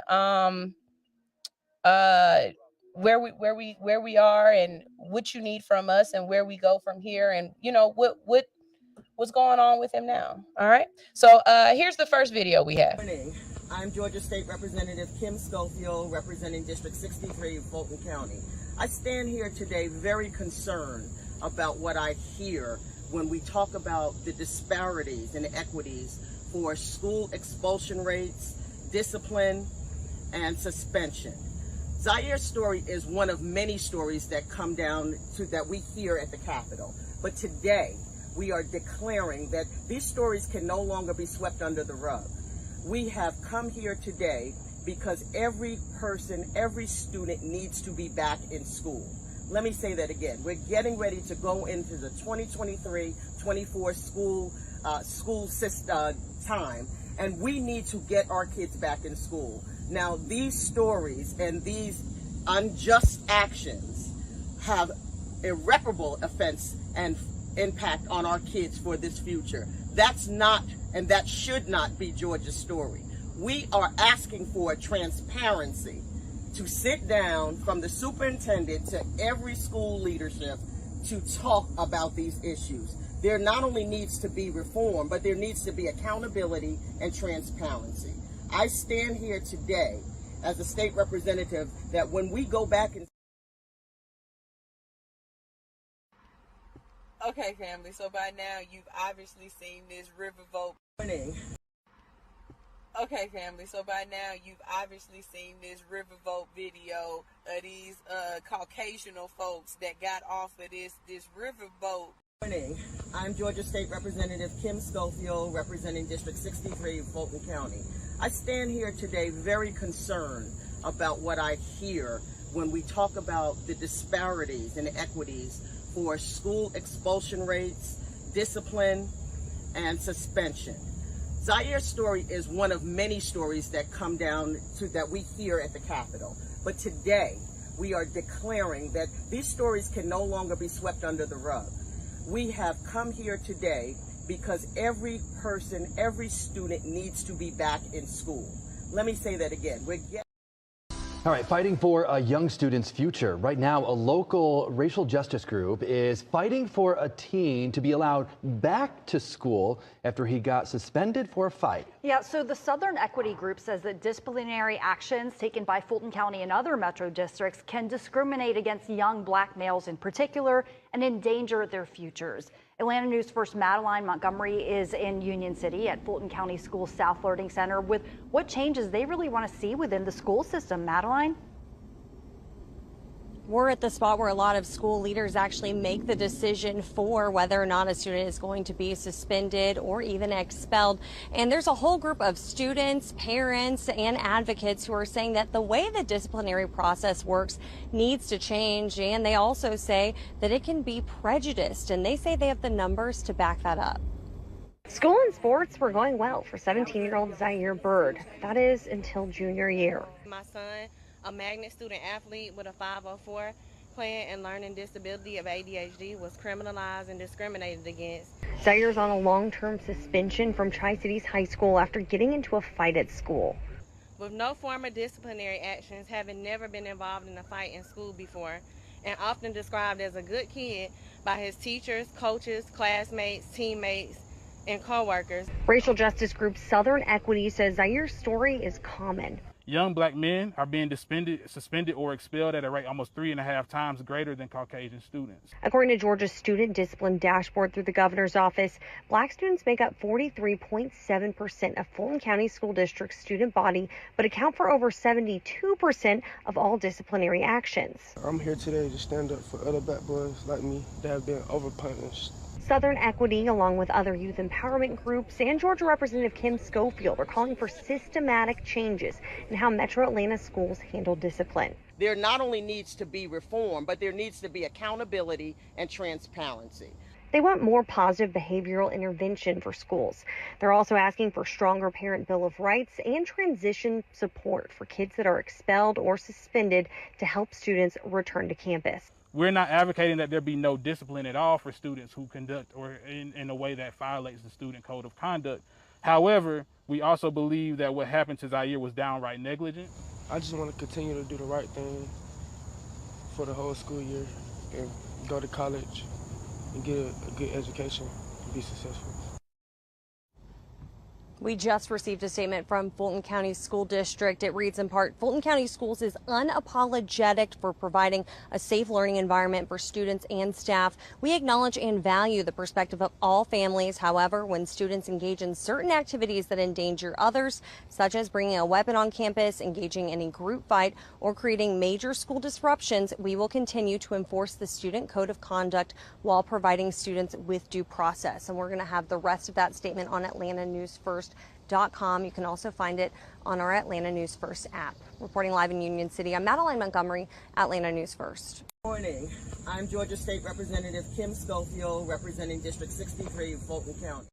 where we are and what you need from us and where we go from here. And, you know, what's going on with him now. All right. So here's the first video we have. I'm Georgia State Representative Kim Schofield, representing District 63 of Fulton County. I stand here today very concerned about what I hear when we talk about the disparities and inequities for school expulsion rates, discipline, and suspension. Zaire's story is one of many stories that come down to that we hear at the Capitol. But today, we are declaring that these stories can no longer be swept under the rug. We have come here today because every person, every student needs to be back in school. Let me say that again. We're getting ready to go into the 2023-24 school system time, and we need to get our kids back in school. Now, these stories and these unjust actions have irreparable offense and impact on our kids for this future. That's not, and that should not be Georgia's story. We are asking for transparency, to sit down from the superintendent to every school leadership to talk about these issues. There not only needs to be reform, but there needs to be accountability and transparency. I stand here today as a state representative that when we go back and Okay, family, so by now you've obviously seen this riverboat. Okay, family, so by now you've obviously seen this riverboat video of these Caucasian folks that got off of this riverboat. Morning. I'm Georgia State Representative Kim Schofield, representing District 63, Fulton County. I stand here today very concerned about what I hear when we talk about the disparities and equities for school expulsion rates, discipline, and suspension. Zaire's story is one of many stories that come down to that we hear at the Capitol. But today, we are declaring that these stories can no longer be swept under the rug. We have come here today because every person, every student needs to be back in school. Let me say that again. All right, fighting for a young student's future. Right now, a local racial justice group is fighting for a teen to be allowed back to school after he got suspended for a fight. Yeah, so the Southern Equity Group says that disciplinary actions taken by Fulton County and other metro districts can discriminate against young black males in particular and endanger their futures. Atlanta News First Madeline Montgomery is in Union City at Fulton County Schools South Learning Center with what changes they really want to see within the school system. Madeline? We're at the spot where a lot of school leaders actually make the decision for whether or not a student is going to be suspended or even expelled. And there's a whole group of students, parents, and advocates who are saying that the way the disciplinary process works needs to change. And they also say that it can be prejudiced. And they say they have the numbers to back that up. School and sports were going well for 17-year-old Zaire Bird. That is until junior year. My son, a magnet student athlete with a 504 playing and learning disability of ADHD, was criminalized and discriminated against. Zaire's on a long-term suspension from Tri-Cities High School after getting into a fight at school. With no formal disciplinary actions, having never been involved in a fight in school before, and often described as a good kid by his teachers, coaches, classmates, teammates, and co-workers. Racial justice group Southern Equity says Zaire's story is common. Young black men are being suspended or expelled at a rate almost 3.5 times greater than Caucasian students. According to Georgia's student discipline dashboard through the governor's office, black students make up 43.7% of Fulton County School District's student body, but account for over 72% of all disciplinary actions. I'm here today to stand up for other black boys like me that have been overpunished. Southern Equity, along with other youth empowerment groups, and Georgia Representative Kim Schofield are calling for systematic changes in how Metro Atlanta schools handle discipline. There not only needs to be reform, but there needs to be accountability and transparency. They want more positive behavioral intervention for schools. They're also asking for stronger parent bill of rights and transition support for kids that are expelled or suspended to help students return to campus. We're not advocating that there be no discipline at all for students who conduct or in a way that violates the student code of conduct. However, we also believe that what happened to Zaire was downright negligent. I just want to continue to do the right thing for the whole school year and go to college and get a good education and be successful. We just received a statement from Fulton County School District. It reads in part, Fulton County Schools is unapologetic for providing a safe learning environment for students and staff. We acknowledge and value the perspective of all families. However, when students engage in certain activities that endanger others, such as bringing a weapon on campus, engaging in a group fight, or creating major school disruptions, we will continue to enforce the student code of conduct while providing students with due process. And we're going to have the rest of that statement on AtlantaNewsFirst.com. You can also find it on our Atlanta News First app. Reporting live in Union City, I'm Madeline Montgomery, Atlanta News First. Good morning. I'm Georgia State Representative Kim Schofield, representing District 63, Fulton County.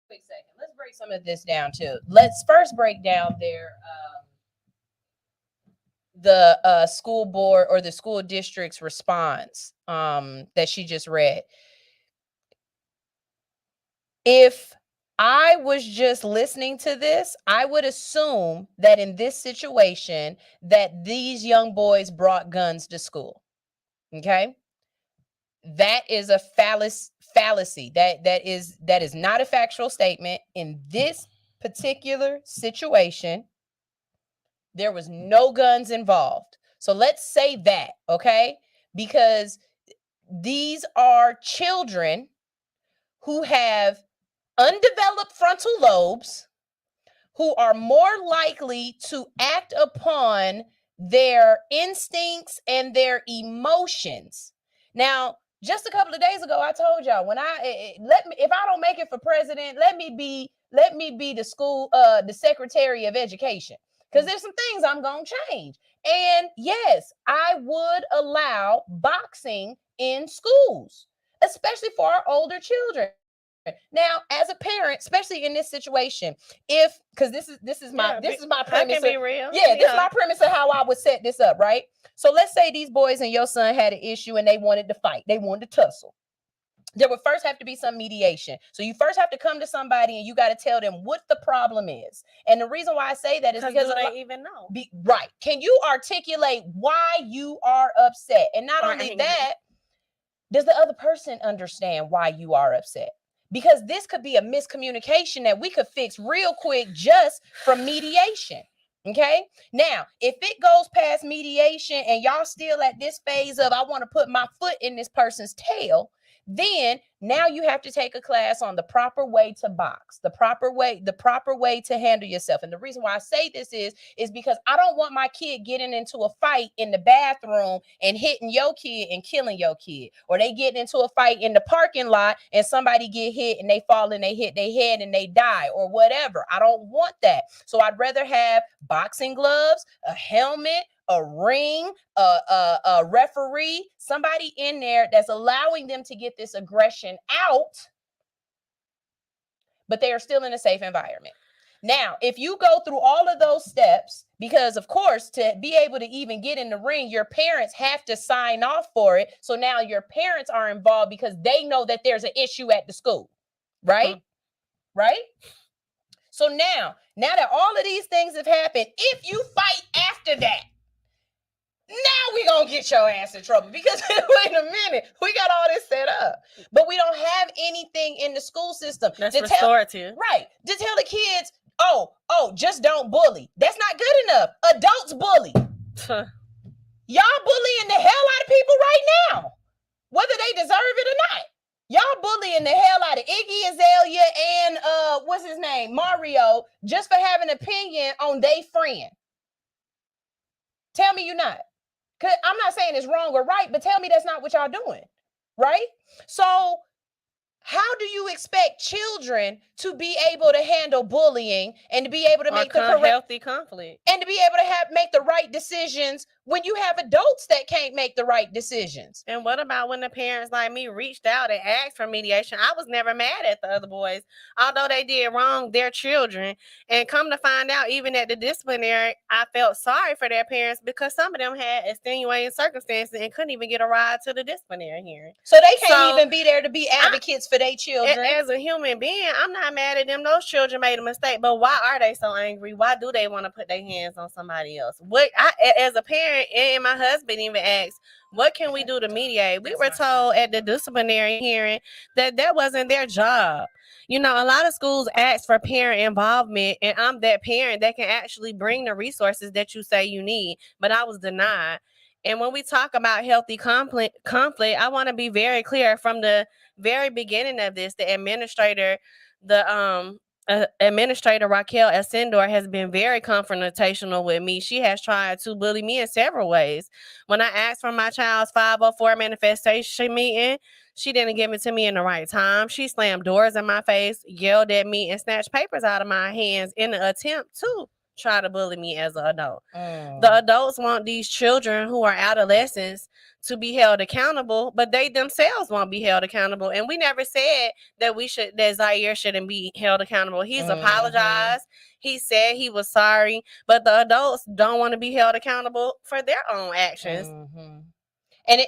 Wait a second. Let's break some of this down too. Let's first break down the school board or the school district's response that she just read. If I was just listening to this, I would assume that in this situation that these young boys brought guns to school. Okay? That is a fallacy. That is not a factual statement. In this particular situation, there was no guns involved. So let's say that, okay? Because these are children who have undeveloped frontal lobes, who are more likely to act upon their instincts and their emotions. Now, just a couple of days ago, I told y'all, when if I don't make it for president, let me be the school, the secretary of education, because there's some things I'm gonna change. And yes, I would allow boxing in schools, especially for our older children. Now, as a parent, especially in this situation, because this is my premise. I can be real. This is my premise of how I would set this up, right? So let's say these boys and your son had an issue and they wanted to fight, they wanted to tussle. There would first have to be some mediation. So you first have to come to somebody and you got to tell them what the problem is. And the reason why I say that is because they even know. Right. Can you articulate why you are upset? And not only that, does the other person understand why you are upset? Because this could be a miscommunication that we could fix real quick just from mediation. Okay. Now, if it goes past mediation and y'all still at this phase of, I want to put my foot in this person's tail, then now you have to take a class on the proper way to box, the proper way to handle yourself. And the reason why I say this is because I don't want my kid getting into a fight in the bathroom and hitting your kid and killing your kid, or they getting into a fight in the parking lot and somebody get hit and they fall and they hit their head and they die or whatever. I don't want that. So I'd rather have boxing gloves, a helmet, a ring, a referee, somebody in there that's allowing them to get this aggression out, but they are still in a safe environment. Now, if you go through all of those steps, because of course, to be able to even get in the ring, your parents have to sign off for it. So now your parents are involved because they know that there's an issue at the school, right? Right? So now that all of these things have happened, if you fight after that, now we gonna get your ass in trouble, because wait a minute, we got all this set up, but we don't have anything in the school system that's restorative. Right, to tell the kids, oh, just don't bully. That's not good enough. Adults bully. Y'all bullying the hell out of people right now, whether they deserve it or not. Y'all bullying the hell out of Iggy Azalea and what's his name, Mario, just for having an opinion on their friend. Tell me you're not. Cause I'm not saying it's wrong or right, but tell me that's not what y'all doing, right? So how do you expect children to be able to handle bullying and to be able to make the correct healthy conflict and to be able to make the right decisions when you have adults that can't make the right decisions? And what about when the parents like me reached out and asked for mediation? I was never mad at the other boys, although they did wrong their children. And come to find out, even at the disciplinary, I felt sorry for their parents because some of them had extenuating circumstances and couldn't even get a ride to the disciplinary hearing. So they can't even be there to be advocates for their children. As a human being, I'm not mad at them. Those children made a mistake, but why are they so angry? Why do they want to put their hands on somebody else? As a parent, and my husband even asked, what can we do to mediate? We were told at the disciplinary hearing that wasn't their job. You know, a lot of schools ask for parent involvement, and I'm that parent that can actually bring the resources that you say you need, but I was denied. And when we talk about healthy conflict, I want to be very clear from the very beginning of this. The administrator, Administrator Raquel Ascendor, has been very confrontational with me. She has tried to bully me in several ways. When I asked for my child's 504 manifestation meeting, she didn't give it to me in the right time. She slammed doors in my face, yelled at me, and snatched papers out of my hands in an attempt to try to bully me as an adult. The adults want these children who are adolescents to be held accountable, but they themselves won't be held accountable. And we never said that Zaire shouldn't be held accountable. He's apologized. He said he was sorry, but the adults don't want to be held accountable for their own actions. And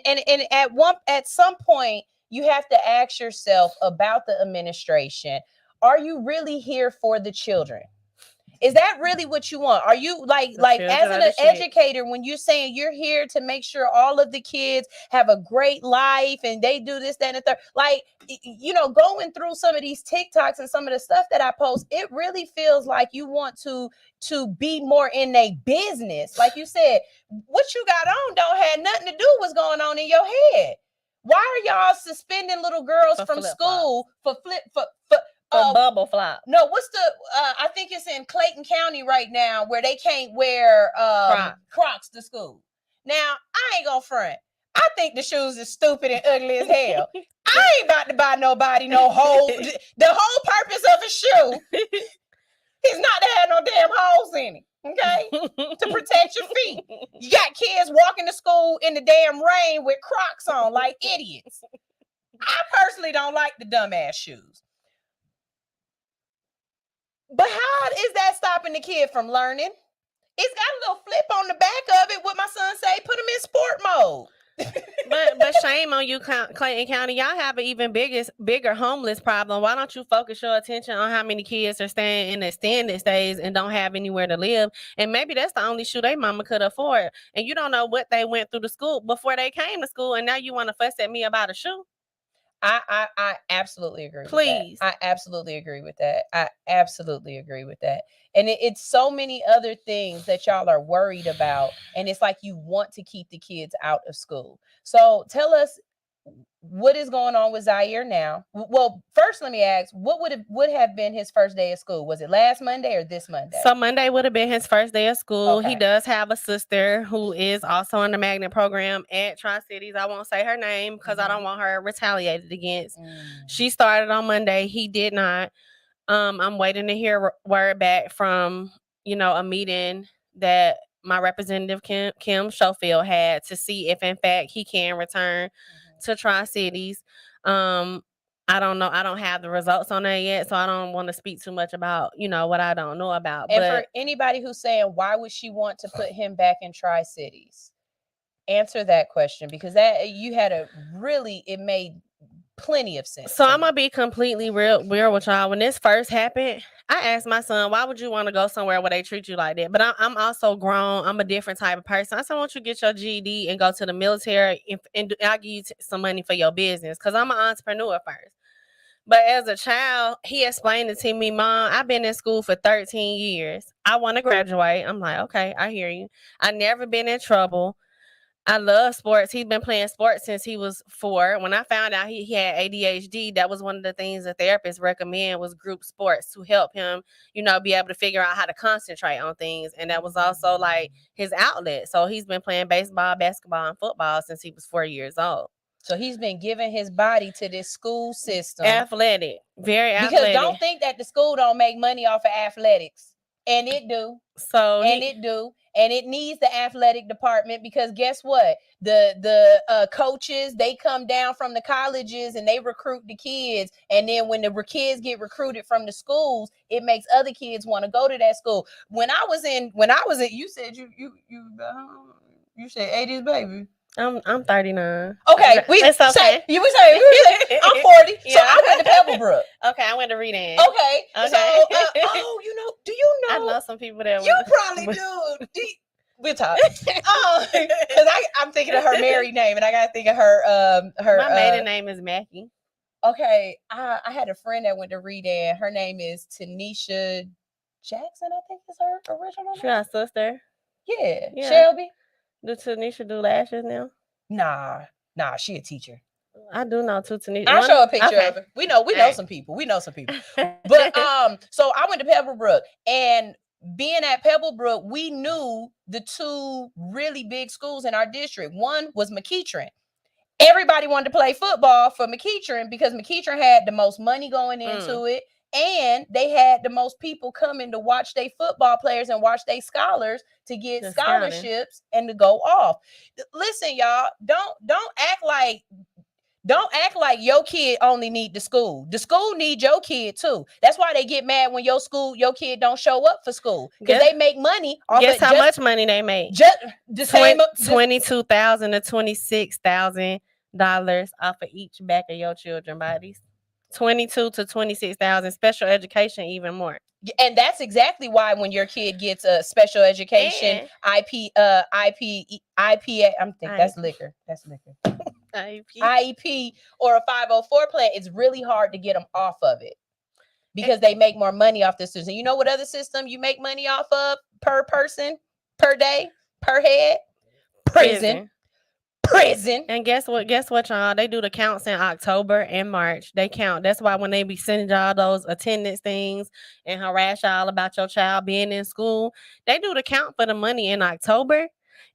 at some point, you have to ask yourself about the administration. Are you really here for the children? Is that really what you want? Are you like as an educator, when you're saying you're here to make sure all of the kids have a great life and they do this, that, and the third, like, you know, going through some of these TikToks and some of the stuff that I post, it really feels like you want to be more in a business. Like you said, what you got on don't have nothing to do with what's going on in your head. Why are y'all suspending little girls from school for bubble flop? No, what's the I think it's in Clayton County right now where they can't wear Crocs to school. Now, I ain't gonna front. I think the shoes is stupid and ugly as hell. I ain't about to buy nobody no whole. The whole purpose of a shoe is not to have no damn holes in it. Okay, to protect your feet. You got kids walking to school in the damn rain with Crocs on like idiots. I personally don't like the dumbass shoes. But how is that stopping the kid from learning? It's got a little flip on the back of it. What my son say, put them in sport mode. but shame on you, Clayton County. Y'all have an even bigger homeless problem. Why don't you focus your attention on how many kids are staying in extended stays and don't have anywhere to live? And maybe that's the only shoe they mama could afford. And you don't know what they went through the school before they came to school, and now you want to fuss at me about a shoe? I absolutely agree. Please. With that. I absolutely agree with that. I absolutely agree with that. And it's so many other things that y'all are worried about. And it's like you want to keep the kids out of school. So tell us what is going on with Zaire now. Well, first let me ask, what would have been his first day of school? Was it last Monday or this Monday? So Monday would have been his first day of school. Okay. He does have a sister who is also in the magnet program at Tri-Cities. I won't say her name because I don't want her retaliated against. She started on Monday. He did not. I'm waiting to hear word back from, a meeting that my representative Kim Schofield had to see if in fact he can return to Tri-Cities. I don't know. I don't have the results on that yet, so I don't want to speak too much about, what I don't know about. And for anybody who's saying, why would she want to put him back in Tri-Cities? Answer that question, because that you had it made plenty of sense. So I'm gonna be completely real with y'all. When this first happened, I asked my son, why would you want to go somewhere where they treat you like that? But I'm also grown. I'm a different type of person. I said, why don't you get your GED and go to the military and I'll give you some money for your business, because I'm an entrepreneur first. But as a child, he explained it to me, Mom, I've been in school for 13 years. I want to graduate. I'm like, okay, I hear you. I never been in trouble. I love sports. He's been playing sports since he was 4. When I found out he had ADHD, that was one of the things the therapists recommend was group sports to help him, be able to figure out how to concentrate on things. And that was also like his outlet. So he's been playing baseball, basketball, and football since he was 4 years old. So he's been giving his body to this school system. Athletic. Very athletic. Because don't think that the school don't make money off of athletics. And it do. And it needs the athletic department, because guess what? The coaches, they come down from the colleges and they recruit the kids. And then when the kids get recruited from the schools, it makes other kids want to go to that school. When I was in, you said you said 80s baby. I'm 39. Okay, we say I'm 40. So I went to Pebblebrook. Okay, I went to Reading. Okay. So do you know? I know some people that you probably do. We'll talk. Because I'm thinking of her married name, and I gotta think of her. My maiden name is Mackie. Okay, I had a friend that went to Reading. Her name is Tanisha Jackson. I think is her original name. She got a sister. Yeah, Shelby. Do Tanisha do lashes now? Nah, she a teacher. I do know too, Tanisha. I'll show a picture of her. We know some people. But so I went to Pebblebrook, and being at Pebblebrook, we knew the 2 really big schools in our district. One was McEachern. Everybody wanted to play football for McEachern because McEachern had the most money going into it. And they had the most people coming to watch their football players and watch their scholars to get scholarships and to go off. Listen, y'all, don't act like your kid only need the school. The school need your kid too. That's why they get mad when your kid don't show up for school, because they make money. Guess how much money they make? Just the same $22,000 to $26,000 off of each back of your children bodies. 22 to 26,000. Special education even more. And that's exactly why when your kid gets a special education IEP, that's liquor. IEP or a 504 plan, it's really hard to get them off of it because they make more money off the system. You know what other system you make money off of per person, per day, per head? Prison. prison. And guess what, y'all? They do the counts in October and March. They count. That's why when they be sending y'all those attendance things and harass y'all about your child being in school, they do the count for the money in October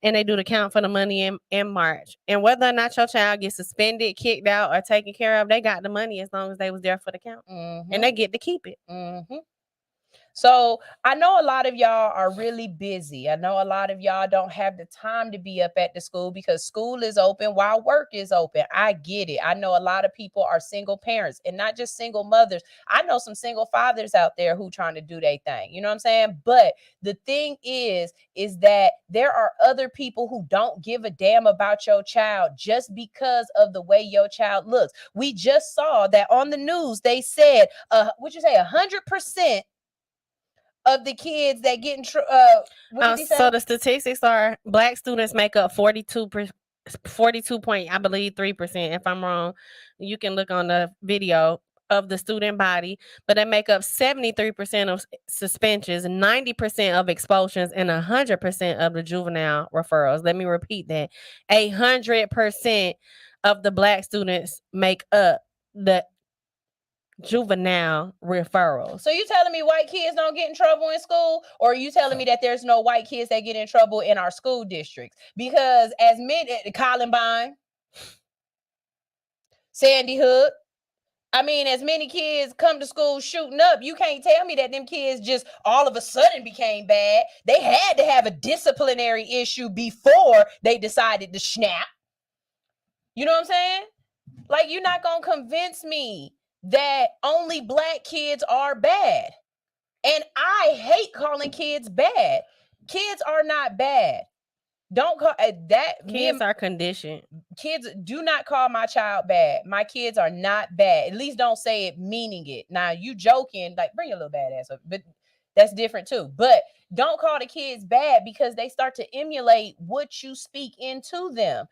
and they do the count for the money in March. And whether or not your child gets suspended, kicked out, or taken care of, they got the money as long as they was there for the count. And they get to keep it. So I know a lot of y'all are really busy. I know a lot of y'all don't have the time to be up at the school because school is open while work is open. I get it. I know a lot of people are single parents and not just single mothers. I know some single fathers out there who trying to do their thing. You know what I'm saying? But the thing is that there are other people who don't give a damn about your child just because of the way your child looks. We just saw that on the news. They said, would you say 100% of the kids that get in what did he say? So the statistics are Black students make up 42 point, I believe 3%. If I'm wrong, you can look on the video of the student body, but they make up 73% of suspensions, 90% of expulsions, and 100% of the juvenile referrals. Let me repeat that: 100% of the Black students make up the juvenile referrals. So you telling me white kids don't get in trouble in school, or are you telling me that there's no white kids that get in trouble in our school districts? Because as many, Columbine, Sandy Hook, I mean, as many kids come to school shooting up, you can't tell me that them kids just all of a sudden became bad. They had to have a disciplinary issue before they decided to snap. You know what I'm saying? Like, you're not gonna convince me that only Black kids are bad. And I hate calling kids bad. Kids are not bad. Don't call that. Kids are conditioned. Kids, do not call my child bad. My kids are not bad. At least don't say it meaning it. Now, you joking, like, bring your little badass up, but that's different too. But don't call the kids bad because they start to emulate what you speak into them.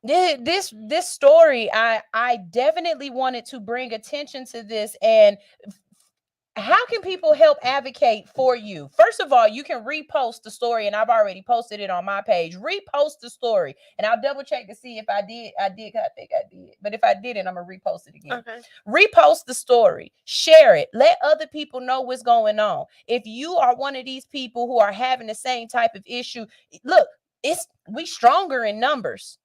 This story, I definitely wanted to bring attention to this. And how can people help advocate for you? First of all, you can repost the story, and I've already posted it on my page. Repost the story, and I'll double check to see if I did. I think I did. But if I didn't, I'm gonna repost it again. Okay. Repost the story, share it, let other people know what's going on. If you are one of these people who are having the same type of issue, look, we stronger in numbers.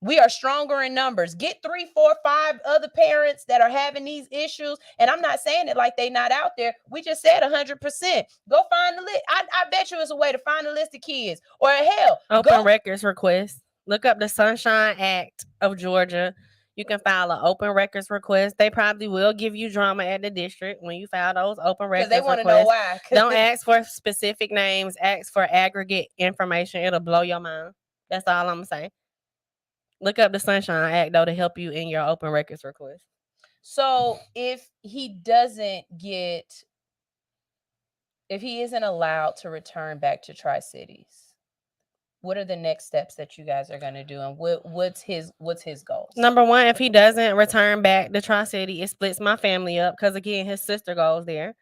We are stronger in numbers. Get 3, 4, 5 other parents that are having these issues. And I'm not saying it like they not out there. We just said 100%. Go find the list. I bet you it's a way to find a list of kids. Or hell, open records request. Look up the Sunshine Act of Georgia. You can file an open records request. They probably will give you drama at the district when you file those open records requests. Because they want to know why. Don't ask for specific names. Ask for aggregate information. It'll blow your mind. That's all I'm saying. Look up the Sunshine Act, though, to help you in your open records request. So if he isn't allowed to return back to Tri-Cities, what are the next steps that you guys are going to do? And what's his goals? Number one, if he doesn't return back to Tri-City, it splits my family up because, again, his sister goes there.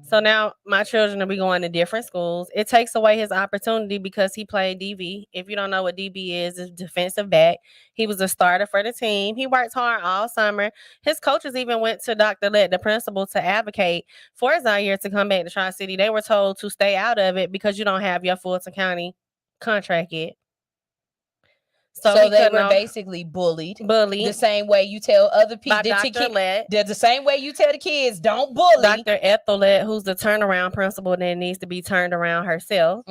So now my children will be going to different schools. It takes away his opportunity because he played DB. If you don't know what DB is, it's defensive back. He was a starter for the team. He worked hard all summer. His coaches even went to Dr. Lett, the principal, to advocate for Zaire to come back to Tri-City. They were told to stay out of it because you don't have your Fulton County contract yet. So they were basically bullied. The same way you tell other people. The same way you tell the kids, don't bully. Dr. Ethelette, who's the turnaround principal, that needs to be turned around herself.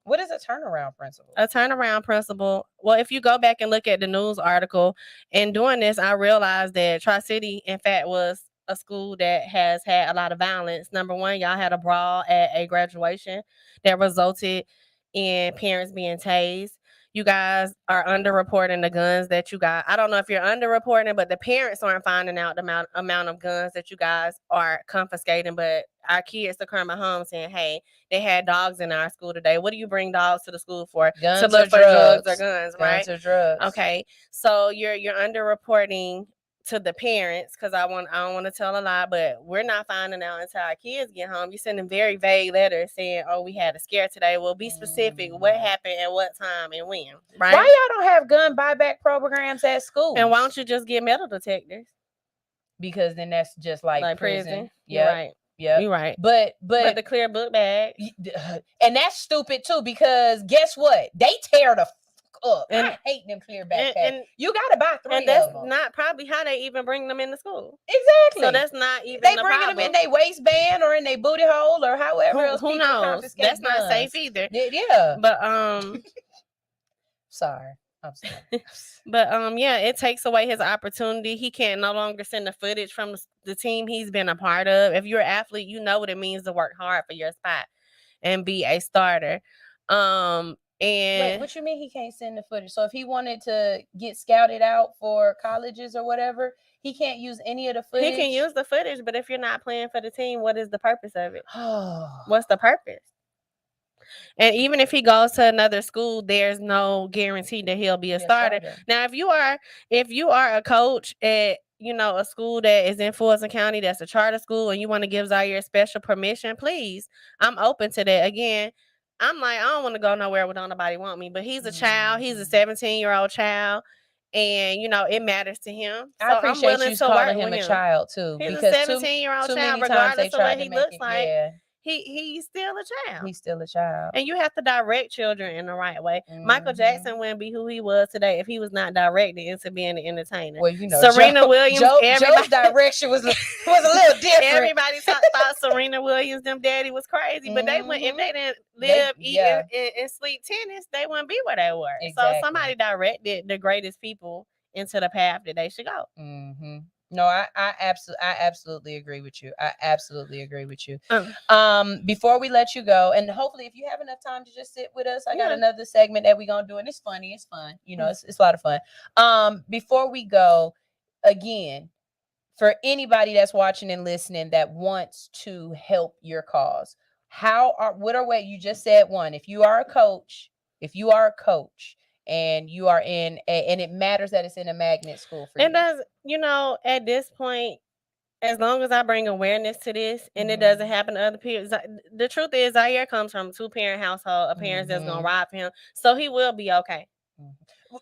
What is a turnaround principal? A turnaround principal. Well, if you go back and look at the news article, and doing this, I realized that Tri-City, in fact, was a school that has had a lot of violence. Number one, y'all had a brawl at a graduation that resulted in parents being tased. You guys are underreporting the guns that you got. I don't know if you're underreporting, but the parents aren't finding out the amount of guns that you guys are confiscating. But our kids are coming home saying, hey, they had dogs in our school today. What do you bring dogs to the school for? Guns to look or for drugs or guns, right? Guns or drugs. Okay. So you're underreporting to the parents, because I don't want to tell a lie, but we're not finding out until our kids get home. You're sending very vague letters saying, "Oh, we had a scare today." Well, be specific. What happened at what time and when? Right? Why y'all don't have gun buyback programs at school? And why don't you just get metal detectors? Because then that's just like prison. You're right. Yep. You're right. But the clear book bag, and that's stupid too, because guess what? They tear the up. And I hate them clear backpacks. And you got to buy 3 and that's of them. not probably how they even bring them into school. Exactly. So that's not even they the bringing problem. them in their waistband or in their booty hole or however else. Who knows? That's not safe either. Yeah. But sorry. I'm sorry. But yeah, it takes away his opportunity. He can't no longer send the footage from the team he's been a part of. If you're an athlete, you know what it means to work hard for your spot and be a starter. And wait, what you mean he can't send the footage? So if he wanted to get scouted out for colleges or whatever, he can't use any of the footage? He can use the footage, but if you're not playing for the team, what is the purpose of it? What's the purpose? And even if he goes to another school, there's no guarantee that he'll be a starter. Now, if you are a coach at a school that is in Fulton County, that's a charter school, and you want to give Zaire special permission, please, I'm open to that. Again, I'm like, I don't want to go nowhere where nobody want me, but he's a child. He's a 17-year-old child. And it matters to him. So I appreciate you calling him a child too. He's because a 17-year-old child, regardless of what he looks like. Yeah. He's still a child. He's still a child. And you have to direct children in the right way. Michael Jackson wouldn't be who he was today if he was not directed into being an entertainer. Well, Serena Williams, Joe's direction was a little different. Everybody thought Serena Williams, them daddy was crazy, but they went, if they didn't live, eat, and sleep tennis, they wouldn't be where they were. Exactly. So somebody directed the greatest people into the path that they should go. Mm-hmm. No, I absolutely agree with you. I absolutely agree with you. Before we let you go, and hopefully if you have enough time to just sit with us, I got another segment that we're going to do, and it's funny. It's fun. It's a lot of fun. Before we go, again, for anybody that's watching and listening that wants to help your cause, what are ways? You just said one. If you are a coach, and you are and it matters that it's in a magnet school for you. It does, at this point, as long as I bring awareness to this and it doesn't happen to other people. The truth is, Zaire comes from a 2-parent household, a parent that's going to rob him. So he will be okay.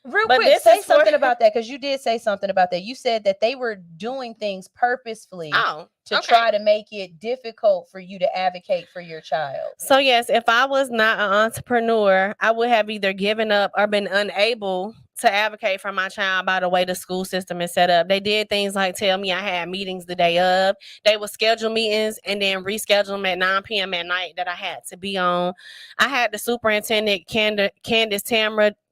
Real quick, say something about that, because you did say something about that. You said that they were doing things purposefully to try to make it difficult for you to advocate for your child. So yes, if I was not an entrepreneur, I would have either given up or been unable to advocate for my child by the way the school system is set up. They did things like tell me I had meetings the day of. They would schedule meetings and then reschedule them at 9 p.m. at night that I had to be on. I had the superintendent,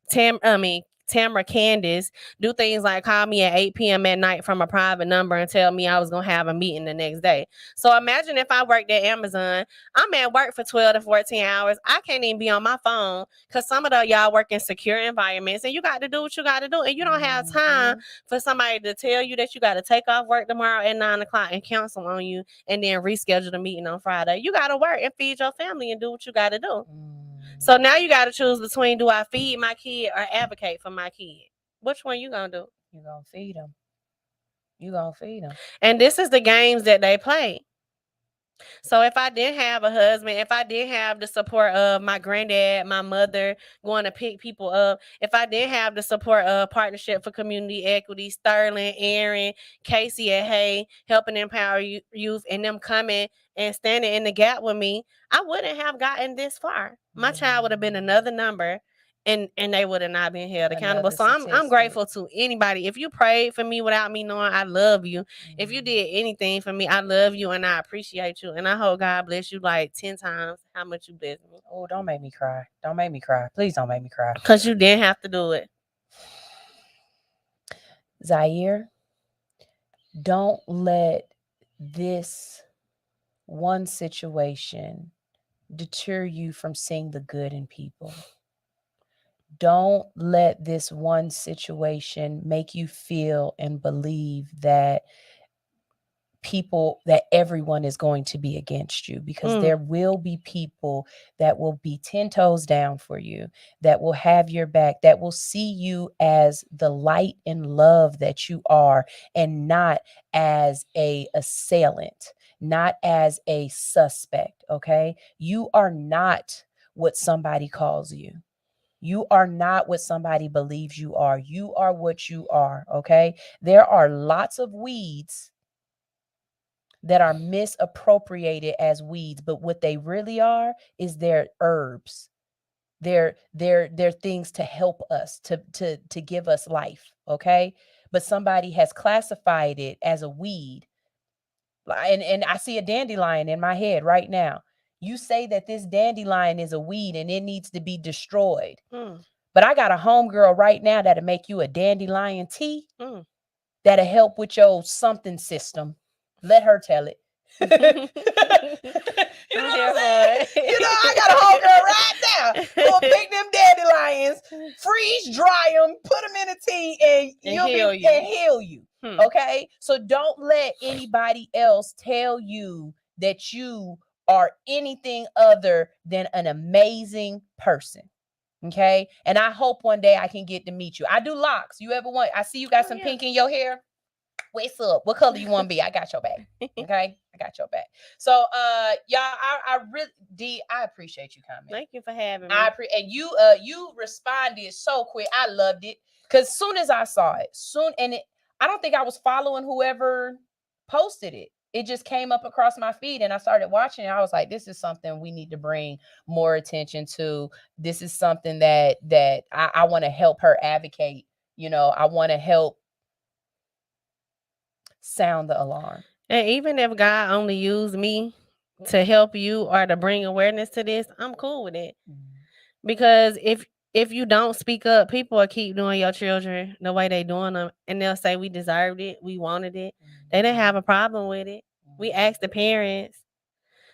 Tamara Candace, do things like call me at 8 p.m. at night from a private number and tell me I was going to have a meeting the next day. So imagine if I worked at Amazon, I'm at work for 12 to 14 hours. I can't even be on my phone because some of y'all work in secure environments and you got to do what you got to do. And you don't have time for somebody to tell you that you got to take off work tomorrow at 9 o'clock and cancel on you and then reschedule the meeting on Friday. You got to work and feed your family and do what you got to do. So now you got to choose between, do I feed my kid or advocate for my kid? Which one you going to do? You're going to feed them. You're going to feed them. And this is the games that they play. So if I didn't have a husband, if I didn't have the support of my granddad, my mother going to pick people up, if I didn't have the support of Partnership for Community Equity, Sterling, Aaron, Casey at Hay, helping empower youth, and them coming and standing in the gap with me, I wouldn't have gotten this far. My child would have been another number. And they would have not been held accountable. So I'm grateful to anybody. If you prayed for me without me knowing, I love you. If you did anything for me, I love you and I appreciate you. And I hope God bless you like 10 times how much you bless me. Oh, don't make me cry. Don't make me cry. Please don't make me cry. Because you didn't have to do it. Zaire, don't let this one situation deter you from seeing the good in people. Don't let this one situation make you feel and believe that people, that everyone is going to be against you, because there will be people that will be 10 toes down for you, that will have your back, that will see you as the light and love that you are, and not as a assailant, not as a suspect. Okay, you are not what somebody calls you. You are not what somebody believes you are. You are what you are. Okay, there are lots of weeds that are misappropriated as weeds, but what they really are is they're herbs. They're things to help us, to give us life. Okay, but somebody has classified it as a weed. And I see a dandelion in my head right now. You say that this dandelion is a weed and it needs to be destroyed. But I got a homegirl right now that'll make you a dandelion tea that'll help with your something system. Let her tell it. You know what I'm saying? You know, I got a homegirl right now who'll pick them dandelions, freeze dry them, put them in a tea, and heal you. Okay? So don't let anybody else tell you that you are anything other than an amazing person. Okay? And I hope one day I can get to meet you. I do locks. You ever want? I see you got some pink in your hair. What's up? What color you want to be? I got your back. Okay, I got your back. So, y'all, I really, D, I appreciate you coming. Thank you for having me. And you responded so quick. I loved it, because soon as I saw it, I don't think I was following whoever posted it. It just came up across my feed, and I started watching it. I was like, this is something we need to bring more attention to. This is something that I want to help her advocate. You know, I want to help sound the alarm. And even if God only used me to help you or to bring awareness to this, I'm cool with it. Because if you don't speak up, people will keep doing your children the way they doing them, and they'll say we deserved it, we wanted it. They didn't have a problem with it. We asked the parents.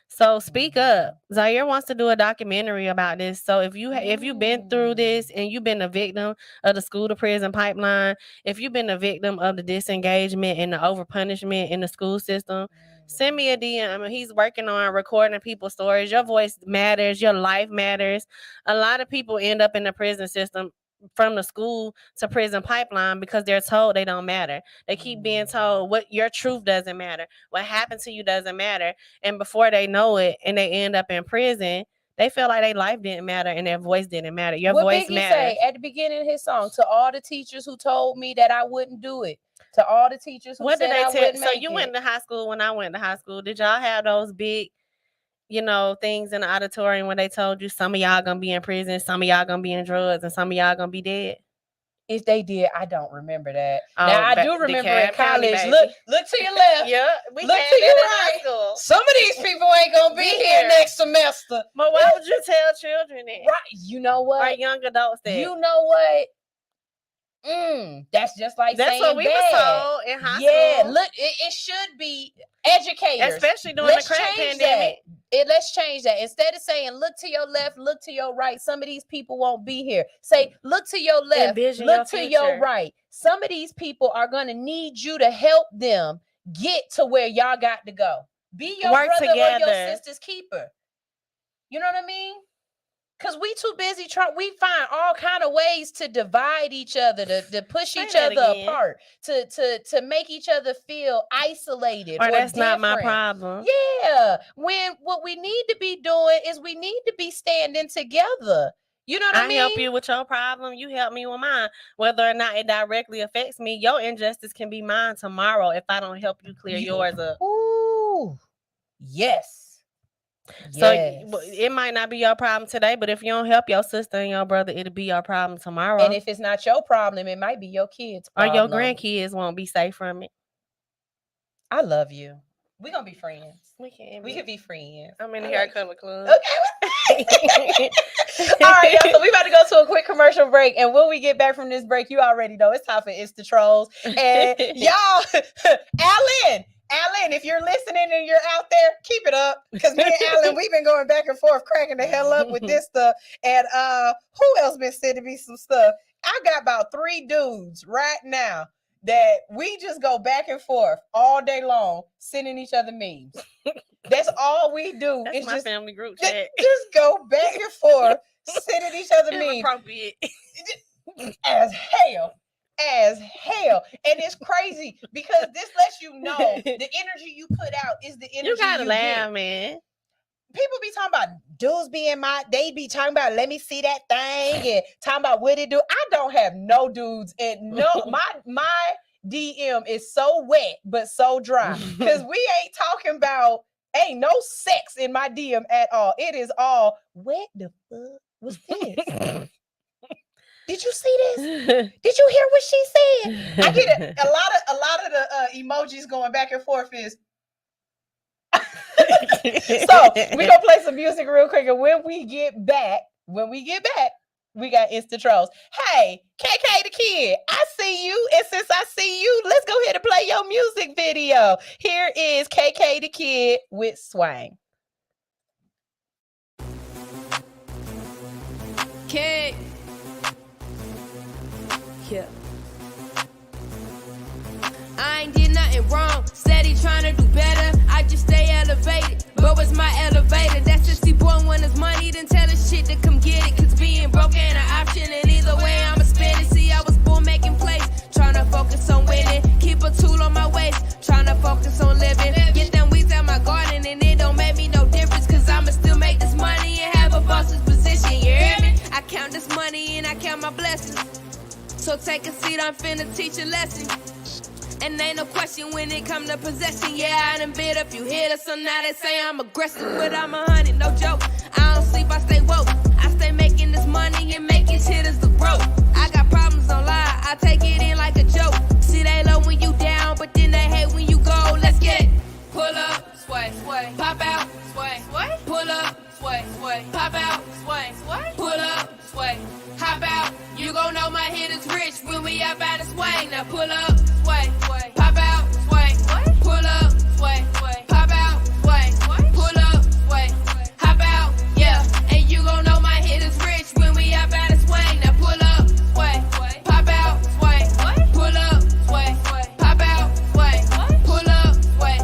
So speak up. Zaire wants to do a documentary about this. So if you've been through this and you've been a victim of the school to prison pipeline, if you've been a victim of the disengagement and the overpunishment in the school system, send me a DM. I mean, he's working on recording people's stories. Your voice matters. Your life matters. A lot of people end up in the prison system from the school to prison pipeline because they're told they don't matter. They keep being told what your truth doesn't matter. What happened to you doesn't matter. And before they know it and they end up in prison, they feel like their life didn't matter and their voice didn't matter. Your voice Biggie matters. say at the beginning of his song, to all the teachers who told me that I wouldn't do it, to all the teachers who said I wouldn't make it. So you went to high school when I went to high school. Did y'all have those big, things in the auditorium when they told you some of y'all gonna be in prison, some of y'all gonna be in drugs, and some of y'all gonna be dead? If they did, I don't remember that. Now I do remember in college. County, look to your left. Yeah, we look to your right. School. Some of these people ain't gonna be here next semester. But why would you tell children that? Right? You know what? Or young adults that? You know what? That's just like that's saying what we were told in high school. Yeah, look, it should be educators, especially during the crack pandemic. Let's change that. Instead of saying look to your left, look to your right, some of these people won't be here. Say look to your left, look to your right. Some of these people are gonna need you to help them get to where y'all got to go. Be your brother or your sister's keeper. You know what I mean? Because we too busy we find all kind of ways to divide each other, to push each other apart, to make each other feel isolated or that's different. Not my problem. Yeah. When what we need to be doing is we need to be standing together. You know what I mean? I help you with your problem. You help me with mine. Whether or not it directly affects me, your injustice can be mine tomorrow if I don't help you clear yours up. Ooh. Yes. So it might not be your problem today, but if you don't help your sister and your brother, it'll be your problem tomorrow. And if it's not your problem, it might be your kids' problem. Or your grandkids won't be safe from it. I love you. We're going to be friends. We could be friends. I'm in the hair color club. Okay. All right, y'all. So we about to go to a quick commercial break. And when we get back from this break, you already know it's time for It's the Trolls. And y'all, Alan, if you're listening and you're out there, keep it up. Because me and Alan, we've been going back and forth, cracking the hell up with this stuff. And who else been sending me some stuff? I got about 3 dudes right now that we just go back and forth all day long, sending each other memes. That's all we do. That's it's my just family group chat. Just go back and forth, sending each other memes. Inappropriate. As hell. And it's crazy because this lets you know the energy you put out is the energy you gotta laugh, get. man. People be talking about dudes they be talking about let me see that thing and talking about what it do. I don't have no dudes and my DM is so wet but so dry because we ain't talking about ain't no sex in my DM at all. It is all what the fuck was this? Did you see this? Did you hear what she said? I get it. A lot of the emojis going back and forth is. So we gonna play some music real quick, and when we get back, we got Insta Trolls. Hey, KK the Kid, I see you, and since I see you, let's go ahead and play your music video. Here is KK the Kid with Swang. Kid. Yeah. I ain't did nothing wrong, steady trying to do better. I just stay elevated, but what's my elevator? That's just the boy when it's money, then tell us shit to come get it. Cause being broke ain't an option, and either way I'ma spend it. See, I was born making plays, trying to focus on winning. Keep a tool on my waist, trying to focus on living. Get them weeds out my garden, and it don't make me no difference. Cause I'ma still make this money and have a boss's position, you hear me? I count this money and I count my blessings. So take a seat, I'm finna teach a lesson. And ain't no question when it come to possession. Yeah, I done bit up, you hit us, so now they say I'm aggressive. But I'm 100, no joke. I don't sleep, I stay woke. I stay making this money and making shit as the broke. I got problems, don't lie, I take it in like a joke. See, they low when you down, but then they hate when you go. Let's get pull up, sway, sway, pop out, sway, sway, pull up, sway, sway, pop out, sway, sway, pull up, sway, hop out. You gon' know my hit is rich when we up out of sway. Now pull up, sway, sway, pop out, sway, sway, pull up, sway, sway, pop out, sway, sway, pull up, sway, hop out, yeah. And you gon' know my hit is rich when we up out of sway. Now pull up, sway, sway, pop out, sway, sway, pull up, sway, sway, pop out, sway, sway, pull up, sway,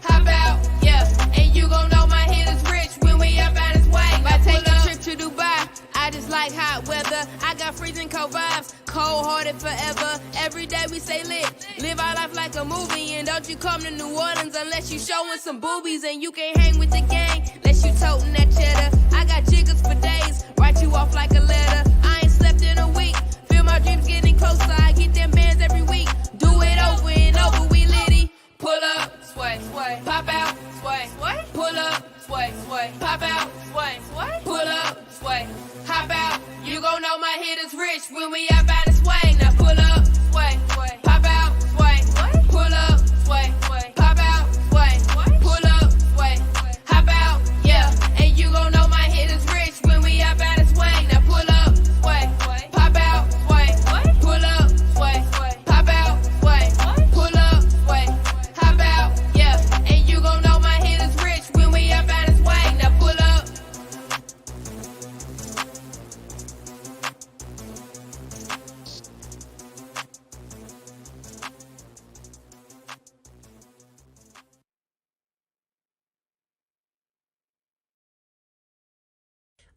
hop out, yeah. And you gon' know my hit is rich when we up out of sway. I take a trip to Dubai, I just like hot weather. I got freezing cold vibes, cold-hearted forever. Every day we stay lit, live our life like a movie. And don't you come to New Orleans unless you showing some boobies. And you can't hang with the gang unless you toting that cheddar. I got jiggers for days, write you off like a letter. I ain't slept in a week, feel my dreams getting closer. I get them bands every week, do it over and over. We litty, pull up, sway, sway, pop out, sway, sway, pull up, sway, sway, pop out, sway, sway, pull up, sway, hop out. You gon' know my hit is rich when we up out of sway. Now pull up, sway, sway, pop out, sway, sway, pull up, sway, sway, pop out, sway, sway, pull up, sway, hop out, yeah. And you gon' know my hit is rich when we up out of sway. Now pull up, sway, sway, pop out, sway, sway, pull up, sway, sway, pop out, sway, sway, pull up, sway, hop out, yeah. And you gon' know my hit is rich when we up out of sway. Now pull up.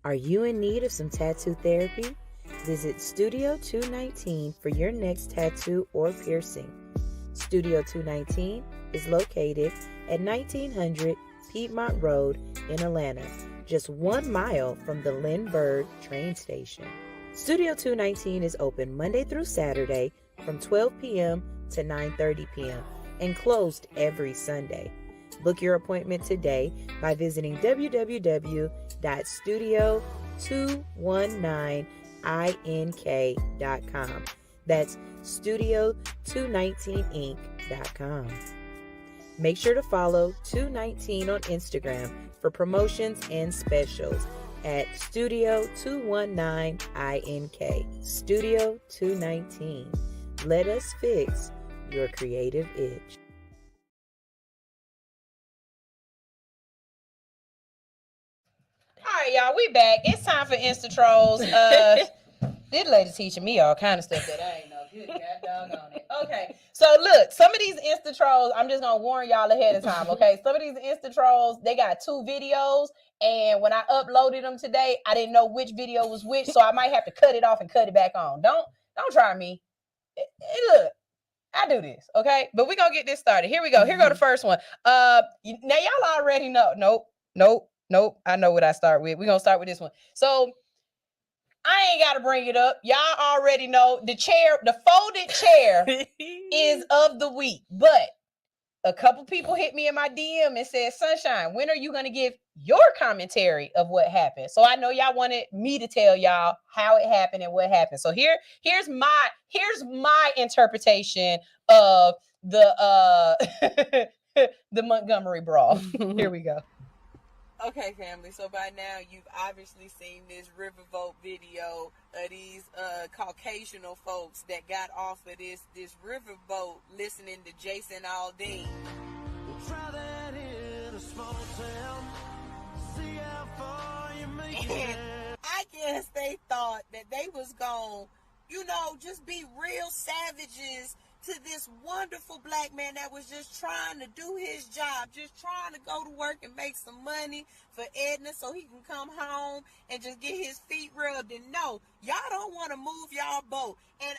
Are you in need of some tattoo therapy? Visit Studio 219 for your next tattoo or piercing. Studio 219 is located at 1900 Piedmont Road in Atlanta, just 1 mile from the Lindbergh train station. Studio 219 is open Monday through Saturday from 12 p.m. to 9:30 p.m. and closed every Sunday. Book your appointment today by visiting www.studio219ink.com. That's studio219inc.com. Make sure to follow 219 on Instagram for promotions and specials at Studio219ink. Studio 219. Let us fix your creative itch. All right, y'all, we back. It's time for Insta Trolls. This lady teaching me all kind of stuff that I ain't know. Good God doggone it. Okay, so look, some of these Insta trolls, I'm just gonna warn y'all ahead of time, okay? Some of these Insta trolls, they got 2 videos, and when I uploaded them today, I didn't know which video was which, so I might have to cut it off and cut it back on. Don't try me. Look, I do this, okay? But we're gonna get this started. Here we go. Here go the first one. Now y'all already know. Nope. I know what I start with. We're gonna start with this one. So I ain't gotta bring it up. Y'all already know the folded chair is of the week. But a couple people hit me in my DM and said, Sunshine, when are you gonna give your commentary of what happened? So I know y'all wanted me to tell y'all how it happened and what happened. So here's my interpretation of the the Montgomery brawl. Here we go. Okay, family, so by now you've obviously seen this riverboat video of these Caucasian folks that got off of this riverboat listening to Jason Aldean. We'll try that in a small town, see how far you make it. I guess they thought that they was gonna, just be real savages to this wonderful black man that was just trying to do his job, just trying to go to work and make some money for Edna so he can come home and just get his feet rubbed. And no, y'all don't want to move y'all boat. And